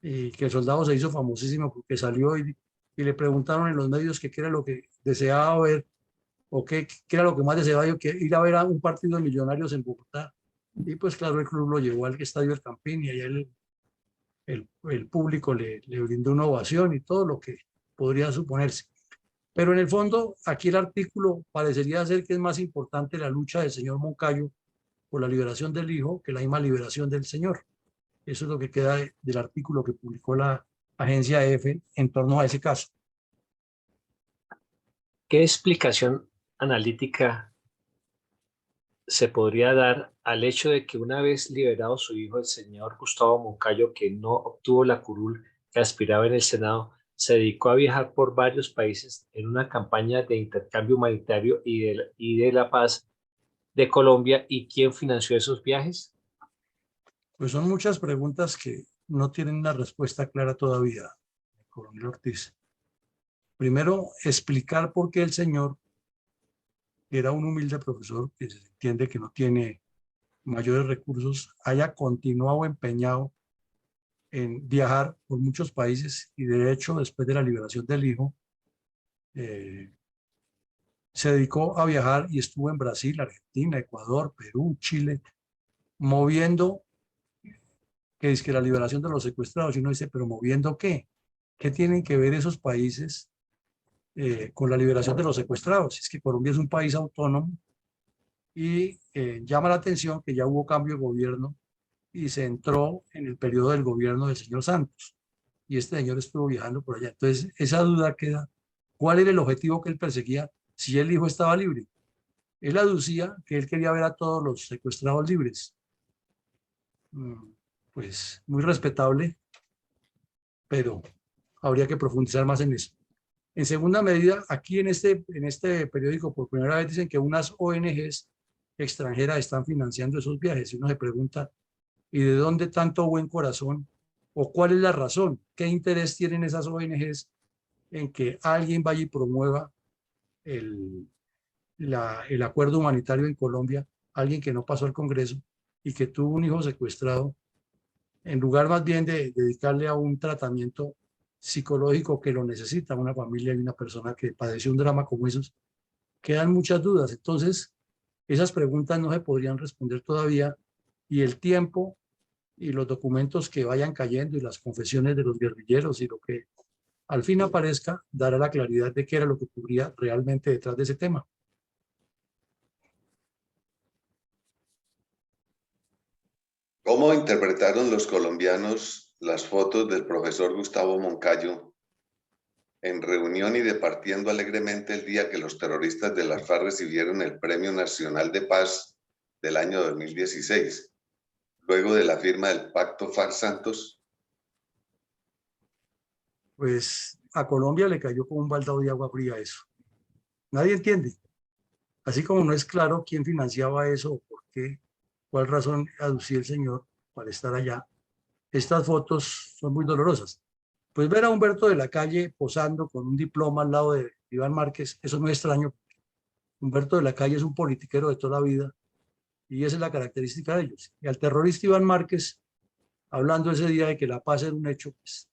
y que el soldado se hizo famosísimo porque salió y le preguntaron en los medios qué era lo que deseaba ver o qué era lo que más deseaba yo, que ir a ver a un partido de Millonarios en Bogotá. Y pues claro, el club lo llevó al estadio del Campín y ahí el público le brindó una ovación y todo lo que podría suponerse. Pero en el fondo, aquí el artículo parecería ser que es más importante la lucha del señor Moncayo por la liberación del hijo que la misma liberación del señor. Eso es lo que queda del artículo que publicó la agencia EFE en torno a ese caso. ¿Qué explicación analítica se podría dar al hecho de que una vez liberado su hijo, el señor Gustavo Moncayo, que no obtuvo la curul que aspiraba en el Senado, se dedicó a viajar por varios países en una campaña de intercambio humanitario y de la paz de Colombia? ¿Y quién financió esos viajes? Pues son muchas preguntas que no tienen una respuesta clara todavía, coronel Ortiz. Primero, explicar por qué el señor, que era un humilde profesor, que se entiende que no tiene mayores recursos, haya continuado empeñado en viajar por muchos países y de hecho, después de la liberación del hijo, se dedicó a viajar y estuvo en Brasil, Argentina, Ecuador, Perú, Chile, moviendo, que es que la liberación de los secuestrados, y uno dice, pero ¿moviendo qué? ¿Qué tienen que ver esos países con la liberación de los secuestrados? Es que Colombia es un país autónomo y llama la atención que ya hubo cambio de gobierno y se entró en el periodo del gobierno del señor Santos. Y este señor estuvo viajando por allá. Entonces, esa duda queda. ¿Cuál era el objetivo que él perseguía si el hijo estaba libre? Él aducía que él quería ver a todos los secuestrados libres. Pues muy respetable, pero habría que profundizar más en eso. En segunda medida, aquí en este periódico por primera vez dicen que unas ONGs extranjeras están financiando esos viajes. Y uno se pregunta, ¿y de dónde tanto buen corazón? ¿O cuál es la razón? ¿Qué interés tienen esas ONGs en que alguien vaya y promueva el acuerdo humanitario en Colombia? Alguien que no pasó al Congreso y que tuvo un hijo secuestrado, en lugar más bien de dedicarle a un tratamiento psicológico que lo necesita una familia y una persona que padeció un drama como esos, quedan muchas dudas. Entonces, esas preguntas no se podrían responder todavía y el tiempo y los documentos que vayan cayendo y las confesiones de los guerrilleros y lo que al fin aparezca dará la claridad de qué era lo que ocurría realmente detrás de ese tema. ¿Cómo interpretaron los colombianos las fotos del profesor Gustavo Moncayo en reunión y departiendo alegremente el día que los terroristas de las FARC recibieron el Premio Nacional de Paz del año 2016, luego de la firma del Pacto FARC-Santos? Pues a Colombia le cayó como un baldado de agua fría eso. Nadie entiende. Así como no es claro quién financiaba eso o por qué, cuál razón aducía el señor para estar allá, estas fotos son muy dolorosas. Pues ver a Humberto de la Calle posando con un diploma al lado de Iván Márquez, eso no es extraño. Humberto de la Calle es un politiquero de toda la vida y esa es la característica de ellos. Y al terrorista Iván Márquez, hablando ese día de que la paz era un hecho, pues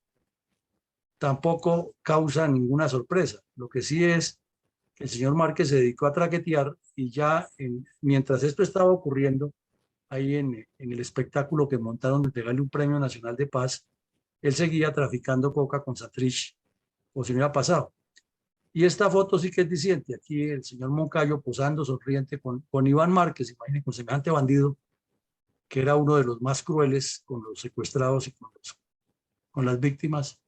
tampoco causa ninguna sorpresa. Lo que sí es que el señor Márquez se dedicó a traquetear y ya mientras esto estaba ocurriendo, ahí en el espectáculo que montaron de entregarle un premio nacional de paz, él seguía traficando coca con Santrich, como si no hubiera pasado. Y esta foto sí que es diciente. Aquí el señor Moncayo posando sonriente con Iván Márquez, imagínense, con semejante bandido, que era uno de los más crueles con los secuestrados y con las víctimas.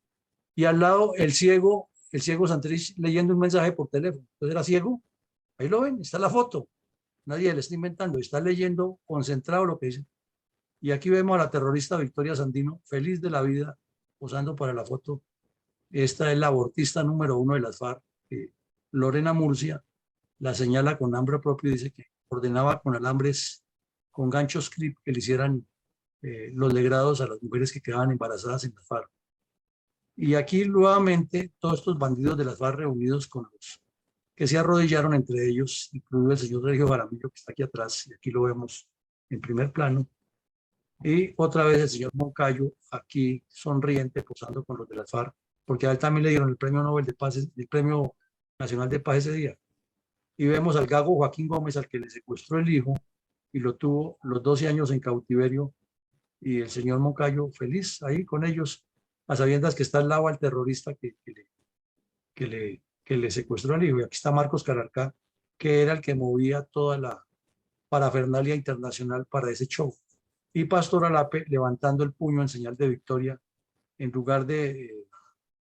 Y al lado el ciego Santrich leyendo un mensaje por teléfono. Entonces era ciego. Ahí lo ven, está la foto. Nadie le está inventando, está leyendo concentrado lo que dice. Y aquí vemos a la terrorista Victoria Sandino, feliz de la vida, posando para la foto. Esta es la abortista número 1 de las FARC. Lorena Murcia la señala con nombre propio y dice que ordenaba con alambres, con ganchos clip que le hicieran los legrados a las mujeres que quedaban embarazadas en las FARC. Y aquí nuevamente todos estos bandidos de las FARC reunidos con los que se arrodillaron entre ellos, incluido el señor Sergio Jaramillo que está aquí atrás, y aquí lo vemos en primer plano. Y otra vez el señor Moncayo aquí sonriente, posando con los de las FARC, porque a él también le dieron el premio Nobel de Paz, el premio nacional de paz ese día. Y vemos al gago Joaquín Gómez, al que le secuestró el hijo y lo tuvo los 12 años en cautiverio, y el señor Moncayo feliz ahí con ellos, a sabiendas que está al lado al terrorista que le que le secuestró al hijo. Y aquí está Marcos Cararca, que era el que movía toda la parafernalia internacional para ese show. Y Pastor Alape levantando el puño en señal de victoria, en lugar de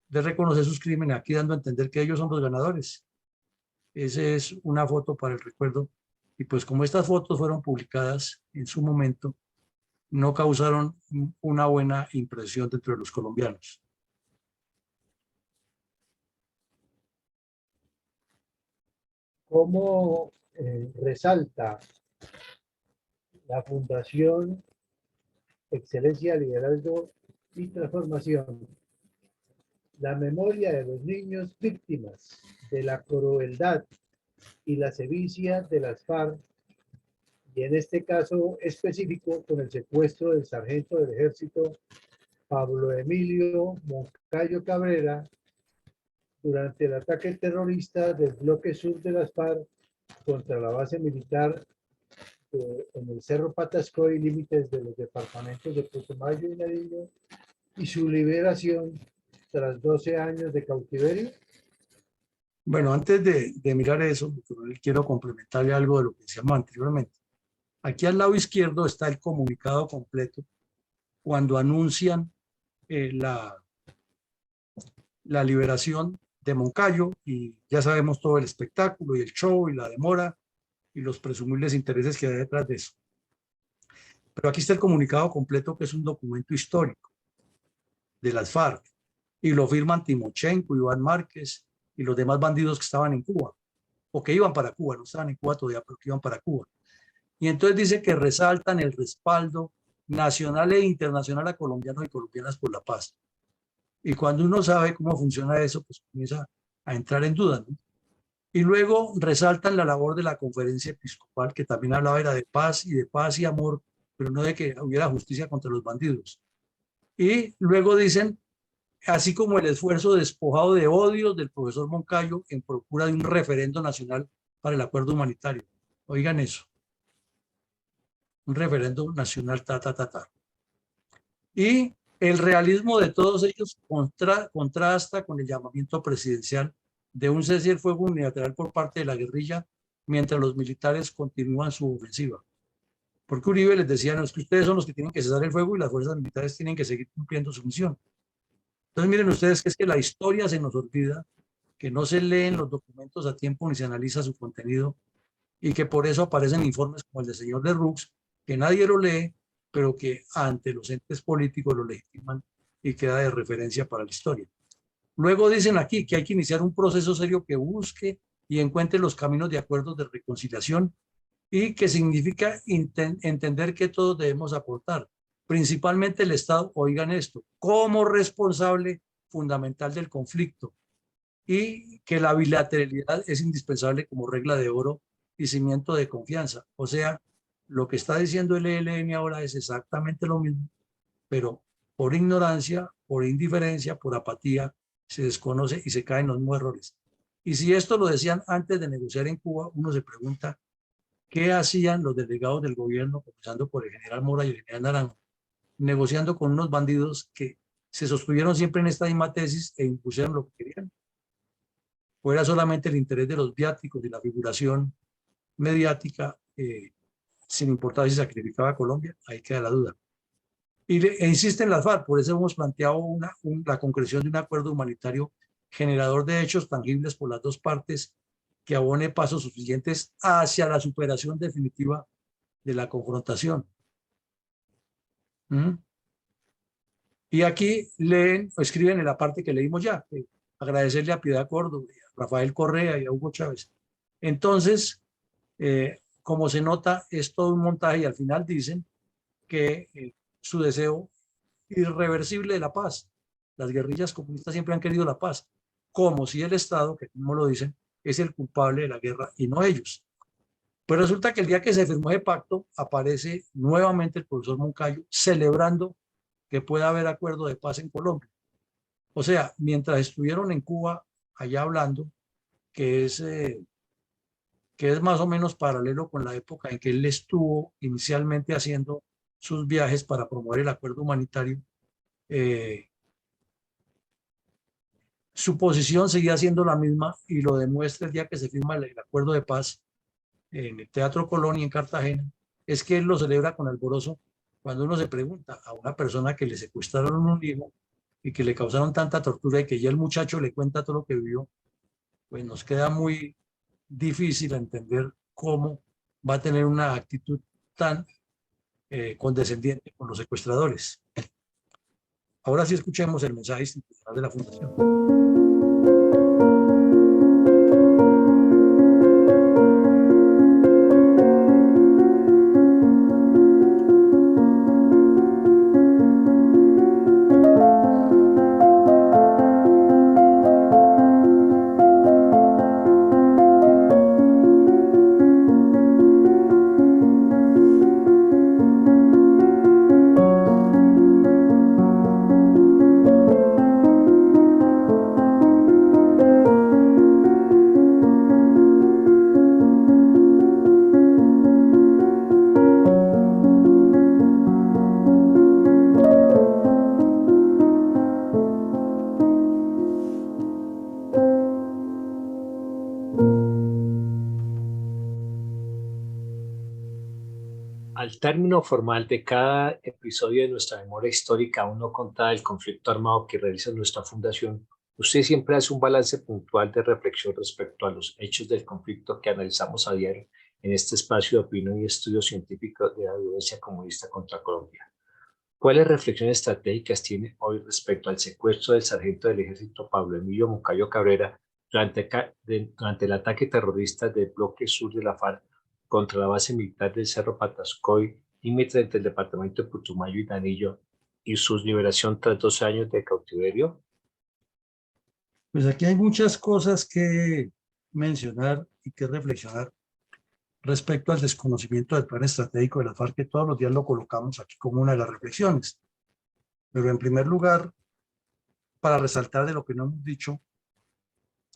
reconocer sus crímenes, aquí dando a entender que ellos son los ganadores. Esa es una foto para el recuerdo. Y pues como estas fotos fueron publicadas en su momento, no causaron una buena impresión dentro de los colombianos. ¿Cómo resalta la Fundación Excelencia, Liderazgo y Transformación la memoria de los niños víctimas de la crueldad y la sevicia de las FARC, y en este caso específico con el secuestro del sargento del ejército Pablo Emilio Moncayo Cabrera durante el ataque terrorista del bloque sur de las FARC contra la base militar en el Cerro Patascoy, límites de los departamentos de Putumayo y Nariño, y su liberación tras 12 años de cautiverio? Bueno, antes de mirar eso, quiero complementarle algo de lo que decíamos anteriormente. Aquí al lado izquierdo está el comunicado completo cuando anuncian la liberación de Moncayo, y ya sabemos todo el espectáculo y el show y la demora y los presumibles intereses que hay detrás de eso. Pero aquí está el comunicado completo, que es un documento histórico de las FARC, y lo firman Timochenko, Iván Márquez y los demás bandidos que estaban en Cuba, o que iban para Cuba, no estaban en Cuba todavía, pero que iban para Cuba. Y entonces dice que resaltan el respaldo nacional e internacional a colombianos y colombianas por la paz. Y cuando uno sabe cómo funciona eso, pues comienza a entrar en duda, ¿no? Y luego resaltan la labor de la conferencia episcopal, que también hablaba era de paz y amor, pero no de que hubiera justicia contra los bandidos. Y luego dicen, así como el esfuerzo despojado de odios del profesor Moncayo en procura de un referendo nacional para el acuerdo humanitario. Oigan eso. Un referendo nacional, Y el realismo de todos ellos contrasta con el llamamiento presidencial de un cese al fuego unilateral por parte de la guerrilla mientras los militares continúan su ofensiva. Porque Uribe les decía, no, es que ustedes son los que tienen que cesar el fuego y las fuerzas militares tienen que seguir cumpliendo su misión. Entonces miren ustedes que es que la historia se nos olvida, que no se leen los documentos a tiempo ni se analiza su contenido, y que por eso aparecen informes como el del señor de Rux, que nadie lo lee, pero que ante los entes políticos lo legitiman y queda de referencia para la historia. Luego dicen aquí que hay que iniciar un proceso serio que busque y encuentre los caminos de acuerdos de reconciliación, y que significa entender que todos debemos aportar, principalmente el Estado, oigan esto, como responsable fundamental del conflicto, y que la bilateralidad es indispensable como regla de oro y cimiento de confianza. O sea, lo que está diciendo el ELN ahora es exactamente lo mismo, pero por ignorancia, por indiferencia, por apatía, se desconoce y se caen los mismos errores. Y si esto lo decían antes de negociar en Cuba, uno se pregunta qué hacían los delegados del gobierno, comenzando por el general Mora y el general Naranjo, negociando con unos bandidos que se sostuvieron siempre en esta misma tesis e impusieron lo que querían. O era solamente el interés de los viáticos y la figuración mediática, sin importar si sacrificaba a Colombia, ahí queda la duda. E insisten las FARC, por eso hemos planteado la concreción de un acuerdo humanitario generador de hechos tangibles por las dos partes, que abone pasos suficientes hacia la superación definitiva de la confrontación. Y aquí leen o escriben en la parte que leímos ya, agradecerle a Piedad Córdoba, a Rafael Correa y a Hugo Chávez. Entonces, como se nota, es todo un montaje, y al final dicen que su deseo irreversible de la paz. Las guerrillas comunistas siempre han querido la paz, como si el Estado, que como lo dicen, es el culpable de la guerra y no ellos. Pues resulta que el día que se firmó el pacto, aparece nuevamente el profesor Moncayo celebrando que pueda haber acuerdo de paz en Colombia. O sea, mientras estuvieron en Cuba, allá hablando, que es más o menos paralelo con la época en que él estuvo inicialmente haciendo sus viajes para promover el acuerdo humanitario, su posición seguía siendo la misma y lo demuestra el día que se firma el acuerdo de paz en el Teatro Colón y en Cartagena, es que él lo celebra con alborozo cuando uno se pregunta a una persona que le secuestraron un hijo y que le causaron tanta tortura y que ya el muchacho le cuenta todo lo que vivió, pues nos queda muy difícil entender cómo va a tener una actitud tan condescendiente con los secuestradores. Ahora sí escuchemos el mensaje institucional de la Fundación. Al término formal de cada episodio de nuestra memoria histórica aún no contada del conflicto armado que realiza nuestra fundación, usted siempre hace un balance puntual de reflexión respecto a los hechos del conflicto que analizamos a diario en este espacio de opinión y estudio científico de la violencia comunista contra Colombia. ¿Cuáles reflexiones estratégicas tiene hoy respecto al secuestro del sargento del ejército Pablo Emilio Moncayo Cabrera durante el ataque terrorista del bloque sur de la FARC contra la base militar del Cerro Patascoy, límite entre el departamento de Putumayo y Danillo, y su liberación tras 12 años de cautiverio? Pues aquí hay muchas cosas que mencionar y que reflexionar respecto al desconocimiento del plan estratégico de la FARC, que todos los días lo colocamos aquí como una de las reflexiones. Pero en primer lugar, para resaltar de lo que no hemos dicho,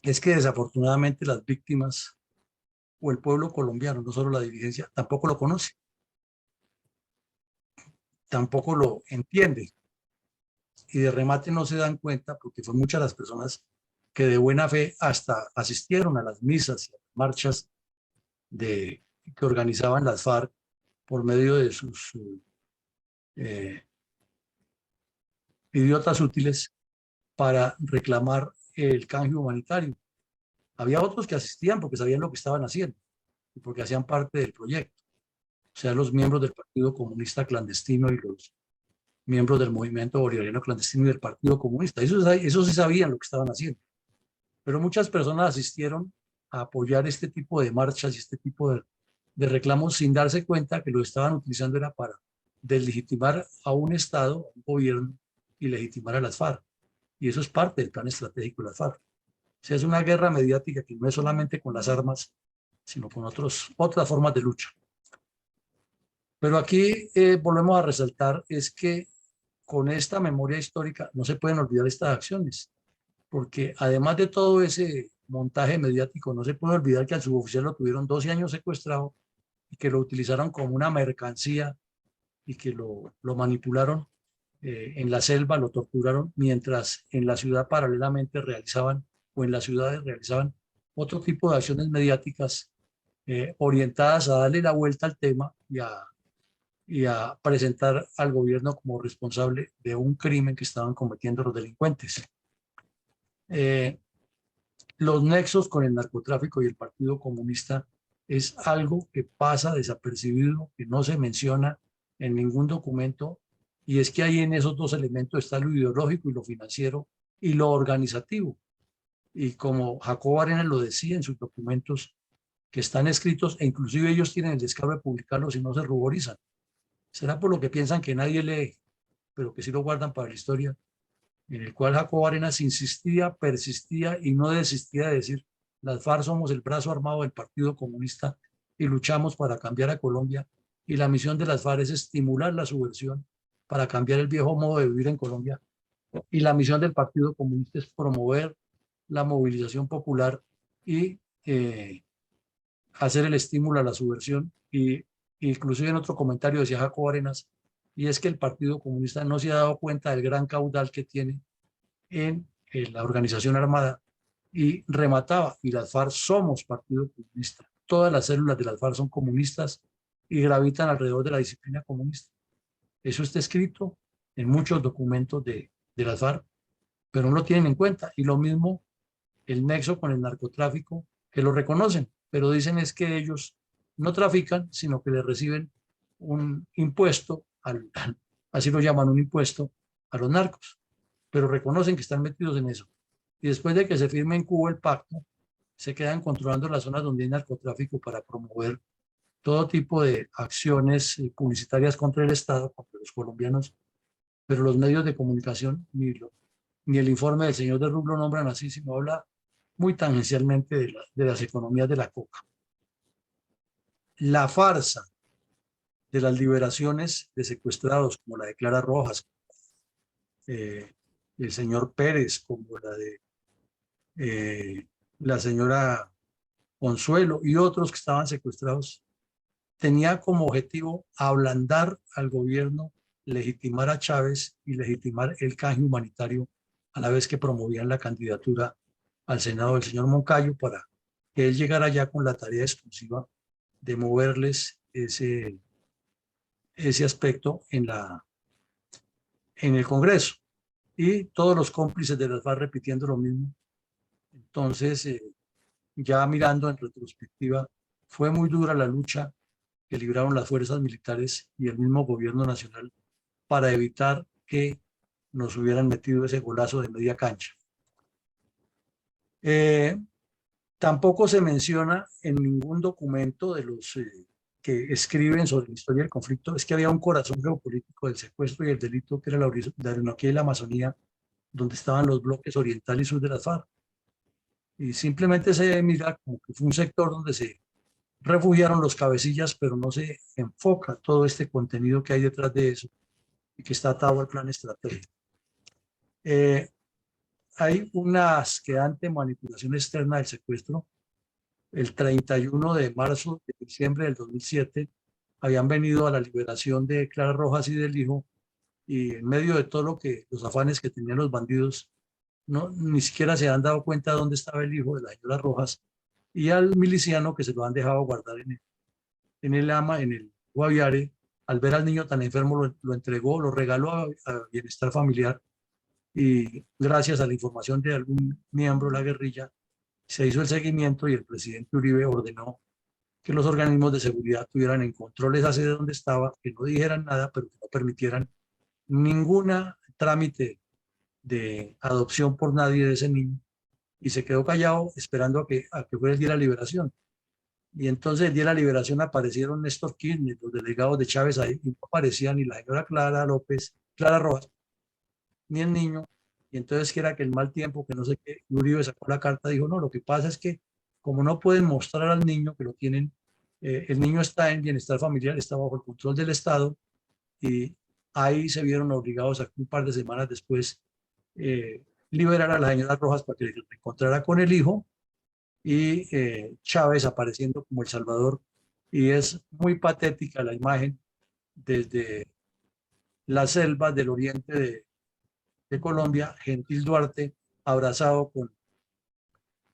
es que desafortunadamente las víctimas o el pueblo colombiano, no solo la dirigencia, tampoco lo conoce, tampoco lo entiende. Y de remate no se dan cuenta, porque son muchas las personas que de buena fe hasta asistieron a las misas y a las marchas que organizaban las FARC por medio de sus idiotas útiles para reclamar el canje humanitario. Había otros que asistían porque sabían lo que estaban haciendo y porque hacían parte del proyecto. O sea, los miembros del Partido Comunista Clandestino y los miembros del Movimiento Bolivariano Clandestino y del Partido Comunista. Eso sí sabían lo que estaban haciendo. Pero muchas personas asistieron a apoyar este tipo de marchas y este tipo de reclamos sin darse cuenta que lo estaban utilizando era para deslegitimar a un Estado, a un gobierno y legitimar a las FARC. Y eso es parte del plan estratégico de las FARC. O sea, es una guerra mediática que no es solamente con las armas, sino con otras formas de lucha. Pero aquí volvemos a resaltar es que con esta memoria histórica no se pueden olvidar estas acciones, porque además de todo ese montaje mediático, no se puede olvidar que al suboficial lo tuvieron 12 años secuestrado y que lo utilizaron como una mercancía y que lo manipularon en la selva, lo torturaron, mientras en la ciudad paralelamente realizaban, o en las ciudades realizaban otro tipo de acciones mediáticas orientadas a darle la vuelta al tema y a presentar al gobierno como responsable de un crimen que estaban cometiendo los delincuentes. Los nexos con el narcotráfico y el Partido Comunista es algo que pasa desapercibido, que no se menciona en ningún documento, y es que ahí en esos dos elementos está lo ideológico y lo financiero y lo organizativo. Y como Jacobo Arenas lo decía en sus documentos que están escritos, e inclusive ellos tienen el descaro de publicarlos y no se ruborizan. Será por lo que piensan que nadie lee, pero que sí lo guardan para la historia, en el cual Jacobo Arenas insistía, persistía y no desistía de decir: las FARC somos el brazo armado del Partido Comunista y luchamos para cambiar a Colombia, y la misión de las FARC es estimular la subversión para cambiar el viejo modo de vivir en Colombia, y la misión del Partido Comunista es promover la movilización popular y hacer el estímulo a la subversión. Y inclusive en otro comentario decía Jacobo Arenas, y es que el Partido Comunista no se ha dado cuenta del gran caudal que tiene en la organización armada, y remataba, y las FARC somos partido comunista. Todas las células de las FARC son comunistas y gravitan alrededor de la disciplina comunista. Eso está escrito en muchos documentos de las FARC, pero no lo tienen en cuenta. Y lo mismo el nexo con el narcotráfico, que lo reconocen, pero dicen es que ellos no trafican, sino que le reciben un impuesto, así lo llaman, un impuesto a los narcos, pero reconocen que están metidos en eso. Y después de que se firme en Cuba el pacto, se quedan controlando las zonas donde hay narcotráfico para promover todo tipo de acciones publicitarias contra el Estado, contra los colombianos, pero los medios de comunicación ni el informe del señor de Rublo nombran así, sino habla muy tangencialmente de las economías de la coca. La farsa de las liberaciones de secuestrados, como la de Clara Rojas, el señor Pérez, como la de la señora Consuelo y otros que estaban secuestrados, tenía como objetivo ablandar al gobierno, legitimar a Chávez y legitimar el canje humanitario a la vez que promovían la candidatura al Senado del señor Moncayo para que él llegara ya con la tarea exclusiva de moverles ese aspecto en el Congreso. Y todos los cómplices de las FARC repitiendo lo mismo. Entonces, ya mirando en retrospectiva, fue muy dura la lucha que libraron las fuerzas militares y el mismo gobierno nacional para evitar que nos hubieran metido ese golazo de media cancha. Tampoco se menciona en ningún documento de los que escriben sobre la historia del conflicto, es que había un corazón geopolítico del secuestro y el delito, que era la Orinoquía y la Amazonía, donde estaban los bloques oriental y sur de las FARC. Y simplemente se mira como que fue un sector donde se refugiaron los cabecillas, pero no se enfoca todo este contenido que hay detrás de eso y que está atado al plan estratégico. Hay una asqueante manipulación externa del secuestro. El 31 de marzo de diciembre del 2007 habían venido a la liberación de Clara Rojas y del hijo, y en medio de todo los afanes que tenían los bandidos, ni siquiera se han dado cuenta de dónde estaba el hijo de la señora Rojas, y al miliciano que se lo han dejado guardar en el Guaviare, al ver al niño tan enfermo, lo entregó, lo regaló a Bienestar Familiar, y gracias a la información de algún miembro de la guerrilla, se hizo el seguimiento y el presidente Uribe ordenó que los organismos de seguridad tuvieran en control esa sede donde estaba, que no dijeran nada, pero que no permitieran ningún trámite de adopción por nadie de ese niño, y se quedó callado esperando a que fuera el día de la liberación. Y entonces el día de la liberación aparecieron Néstor Kirchner, los delegados de Chávez ahí, y no aparecía ni la señora Clara Rojas, ni el niño. Y entonces que era que el mal tiempo, que no sé qué, Uribe sacó la carta, dijo, no, lo que pasa es que como no pueden mostrar al niño que lo tienen, el niño está en Bienestar Familiar, está bajo el control del Estado, y ahí se vieron obligados a un par de semanas después liberar a la señora Rojas para que se encontrara con el hijo, y Chávez apareciendo como El Salvador. Y es muy patética la imagen desde las selvas del oriente de Colombia, Gentil Duarte abrazado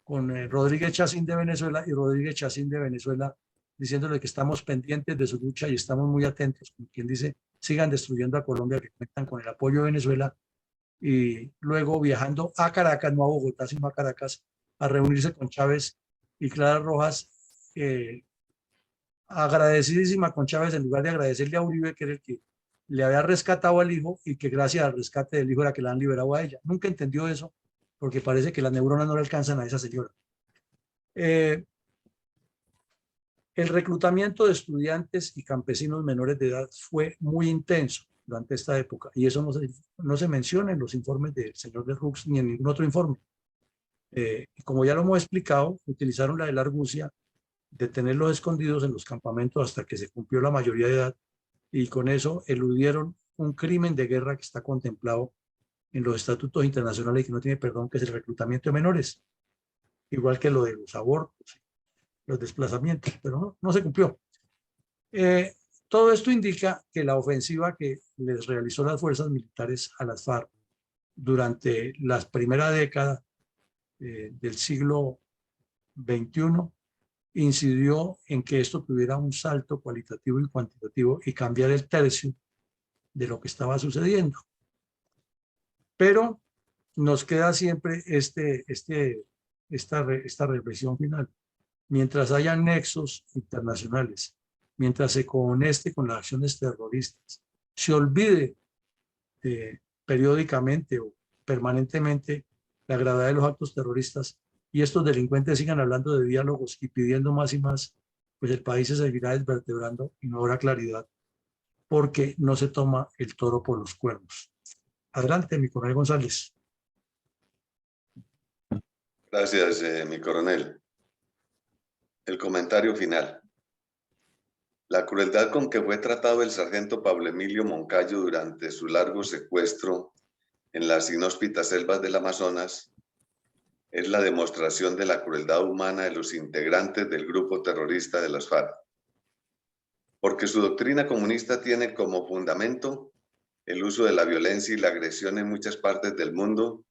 con Rodríguez Chacín de Venezuela, y Rodríguez Chacín de Venezuela diciéndole que estamos pendientes de su lucha y estamos muy atentos, como quien dice, sigan destruyendo a Colombia, que cuentan con el apoyo de Venezuela. Y luego viajando a Caracas, no a Bogotá, sino a Caracas, a reunirse con Chávez y Clara Rojas, agradecidísima con Chávez, en lugar de agradecerle a Uribe, que era el que le había rescatado al hijo, y que gracias al rescate del hijo era que la han liberado a ella. Nunca entendió eso, porque parece que las neuronas no le alcanzan a esa señora. El reclutamiento de estudiantes y campesinos menores de edad fue muy intenso durante esta época, y eso no se menciona en los informes del señor de Rux ni en ningún otro informe. Como ya lo hemos explicado, utilizaron la de la argucia de tenerlos escondidos en los campamentos hasta que se cumplió la mayoría de edad, y con eso eludieron un crimen de guerra que está contemplado en los estatutos internacionales y que no tiene perdón, que es el reclutamiento de menores, igual que lo de los abortos, los desplazamientos, pero no se cumplió. Todo esto indica que la ofensiva que les realizó las fuerzas militares a las FARC durante la primera década del siglo XXI incidió en que esto tuviera un salto cualitativo y cuantitativo y cambiar el tercio de lo que estaba sucediendo. Pero nos queda siempre esta reflexión final. Mientras haya nexos internacionales, mientras se conecte con las acciones terroristas, se olvide periódicamente o permanentemente la gravedad de los actos terroristas y estos delincuentes sigan hablando de diálogos y pidiendo más y más, pues el país se seguirá desvertebrando y no habrá claridad porque no se toma el toro por los cuernos. Adelante, mi coronel González. Gracias, mi coronel. El comentario final. La crueldad con que fue tratado el sargento Pablo Emilio Moncayo durante su largo secuestro en las inhóspitas selvas del Amazonas es la demostración de la crueldad humana de los integrantes del grupo terrorista de las FARC. Porque su doctrina comunista tiene como fundamento el uso de la violencia y la agresión en muchas partes del mundo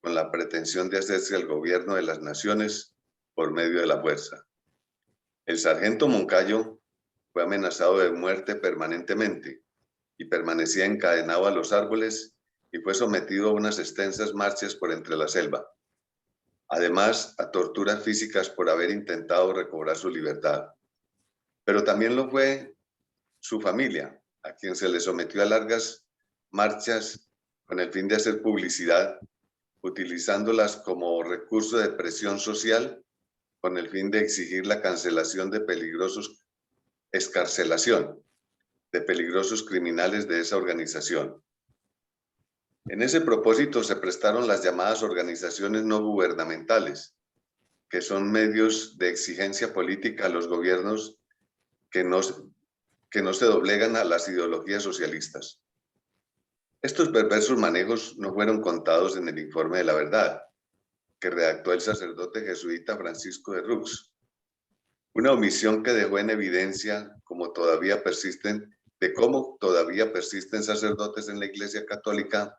con la pretensión de hacerse al gobierno de las naciones por medio de la fuerza. El sargento Moncayo fue amenazado de muerte permanentemente y permanecía encadenado a los árboles y fue sometido a unas extensas marchas por entre la selva. Además, a torturas físicas por haber intentado recobrar su libertad. Pero también lo fue su familia, a quien se le sometió a largas marchas con el fin de hacer publicidad, utilizándolas como recurso de presión social con el fin de exigir la cancelación de excarcelación de peligrosos criminales de esa organización. En ese propósito se prestaron las llamadas organizaciones no gubernamentales, que son medios de exigencia política a los gobiernos que no se doblegan a las ideologías socialistas. Estos perversos manejos no fueron contados en el informe de la verdad, que redactó el sacerdote jesuita Francisco de Rux. Una omisión que dejó en evidencia cómo todavía persisten sacerdotes en la Iglesia Católica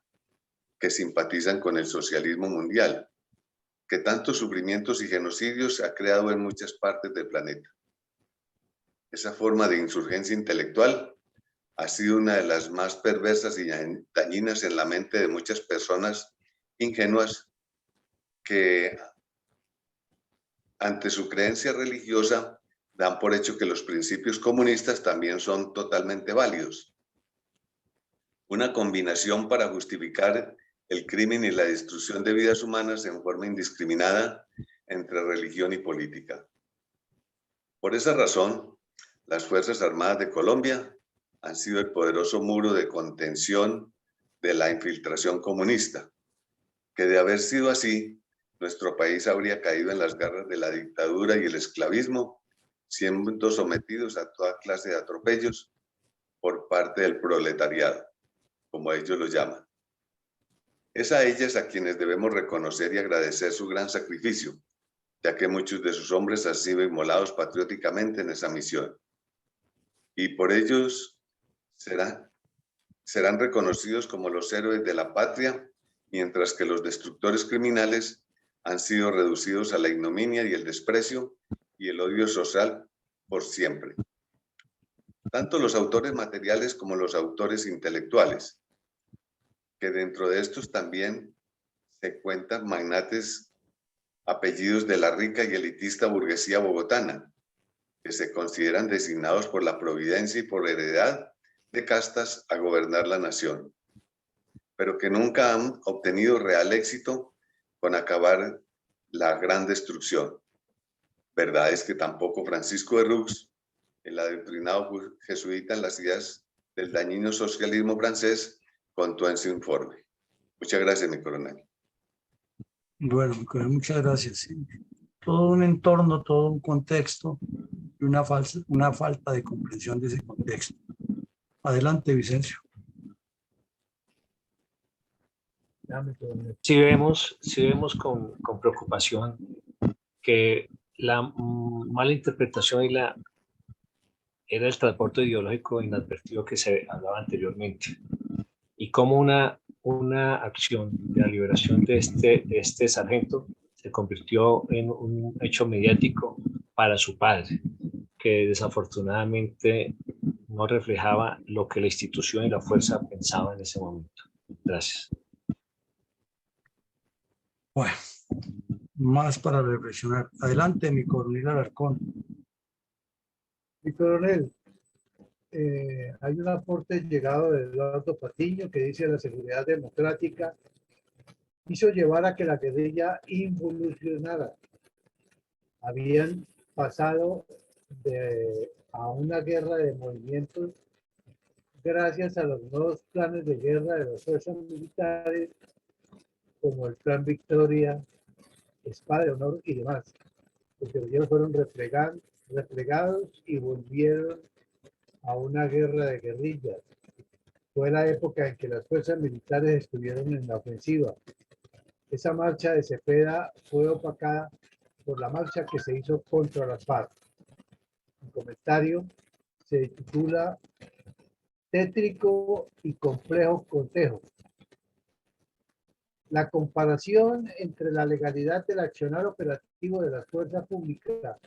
que simpatizan con el socialismo mundial, que tantos sufrimientos y genocidios ha creado en muchas partes del planeta. Esa forma de insurgencia intelectual ha sido una de las más perversas y dañinas en la mente de muchas personas ingenuas que, ante su creencia religiosa, dan por hecho que los principios comunistas también son totalmente válidos. Una combinación para justificar el crimen y la destrucción de vidas humanas en forma indiscriminada entre religión y política. Por esa razón, las Fuerzas Armadas de Colombia han sido el poderoso muro de contención de la infiltración comunista, que de haber sido así, nuestro país habría caído en las garras de la dictadura y el esclavismo, siendo sometidos a toda clase de atropellos por parte del proletariado, como ellos lo llaman. Es a ellas a quienes debemos reconocer y agradecer su gran sacrificio, ya que muchos de sus hombres han sido inmolados patrióticamente en esa misión. Y por ellos serán reconocidos como los héroes de la patria, mientras que los destructores criminales han sido reducidos a la ignominia y el desprecio y el odio social por siempre. Tanto los autores materiales como los autores intelectuales, que dentro de estos también se cuentan magnates apellidos de la rica y elitista burguesía bogotana, que se consideran designados por la providencia y por heredad de castas a gobernar la nación, pero que nunca han obtenido real éxito con acabar la gran destrucción. Verdad es que tampoco Francisco de Rux, el adoctrinado jesuita en las ideas del dañino socialismo francés, contó en su informe. Muchas gracias, mi coronel. Bueno, mi coronel, muchas gracias. Sí. Todo un entorno, todo un contexto y una falta de comprensión de ese contexto. Adelante, Vicencio. Sí vemos con preocupación que la mala interpretación era el transporte ideológico inadvertido que se hablaba anteriormente, y como una una acción de la liberación de este sargento se convirtió en un hecho mediático para su padre, que desafortunadamente no reflejaba lo que la institución y la fuerza pensaba en ese momento. Gracias. Bueno, más para reflexionar. Adelante, mi coronel Alarcón. Mi coronel, hay un aporte llegado de Eduardo Patiño que dice: la seguridad democrática hizo llevar a que la guerrilla involucionara. Habían pasado a una guerra de movimientos gracias a los nuevos planes de guerra de las fuerzas militares, como el Plan Victoria, Espada de Honor y demás. Los guerrilleros fueron replegados y volvieron a una guerra de guerrillas. Fue la época en que las fuerzas militares estuvieron en la ofensiva. Esa marcha de Cepeda fue opacada por la marcha que se hizo contra las FARC. El comentario se titula Tétrico y complejo cotejo. La comparación entre la legalidad del accionar operativo de la fuerza pública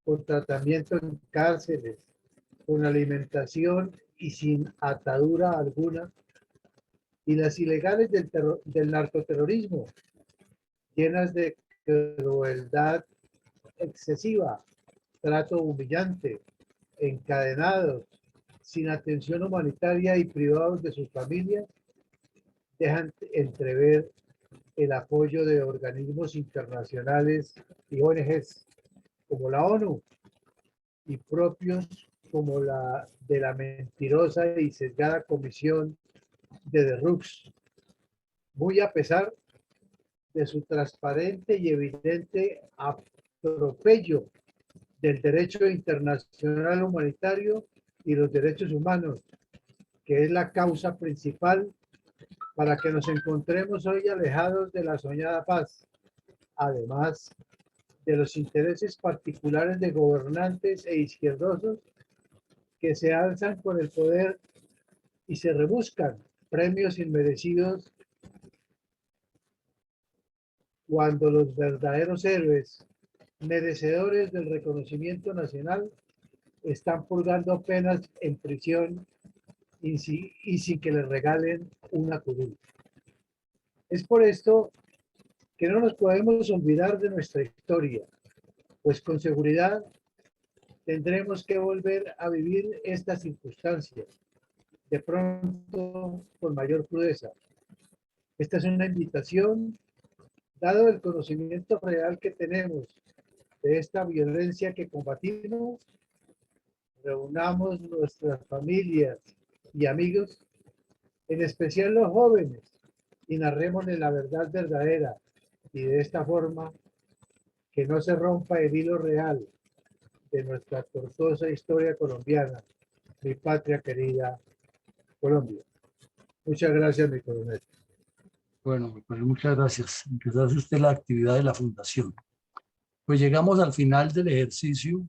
con tratamiento en cárceles, con alimentación y sin atadura alguna, y las ilegales del narcoterrorismo, llenas de crueldad excesiva, trato humillante, encadenados, sin atención humanitaria y privados de sus familias, dejan entrever el apoyo de organismos internacionales y ONGs como la ONU y propios como la de la mentirosa y sesgada Comisión de Rux, muy a pesar de su transparente y evidente atropello del derecho internacional humanitario y los derechos humanos, que es la causa principal para que nos encontremos hoy alejados de la soñada paz, además de los intereses particulares de gobernantes e izquierdosos que se alzan con el poder y se rebuscan premios inmerecidos, cuando los verdaderos héroes, merecedores del reconocimiento nacional, están purgando penas en prisión y sin que les regalen una curul. Es por esto que no nos podemos olvidar de nuestra historia, pues con seguridad tendremos que volver a vivir estas circunstancias, de pronto con mayor crudeza. Esta es una invitación, dado el conocimiento real que tenemos de esta violencia que combatimos, reunamos nuestras familias y amigos, en especial los jóvenes, y narrémosle la verdad verdadera, y de esta forma que no se rompa el hilo real de nuestra tortuosa historia colombiana, mi patria querida Colombia. Muchas gracias, mi coronel. Bueno, pues muchas gracias. Empezaste usted la actividad de la fundación. Pues llegamos al final del ejercicio.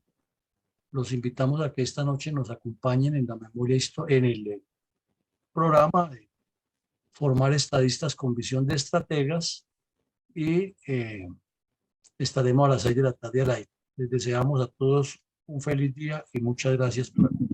Los invitamos a que esta noche nos acompañen en la memoria en el programa de formar estadistas con visión de estrategas, y estaremos a las 6 de la tarde al aire. Les deseamos a todos un feliz día y muchas gracias por acompañarnos.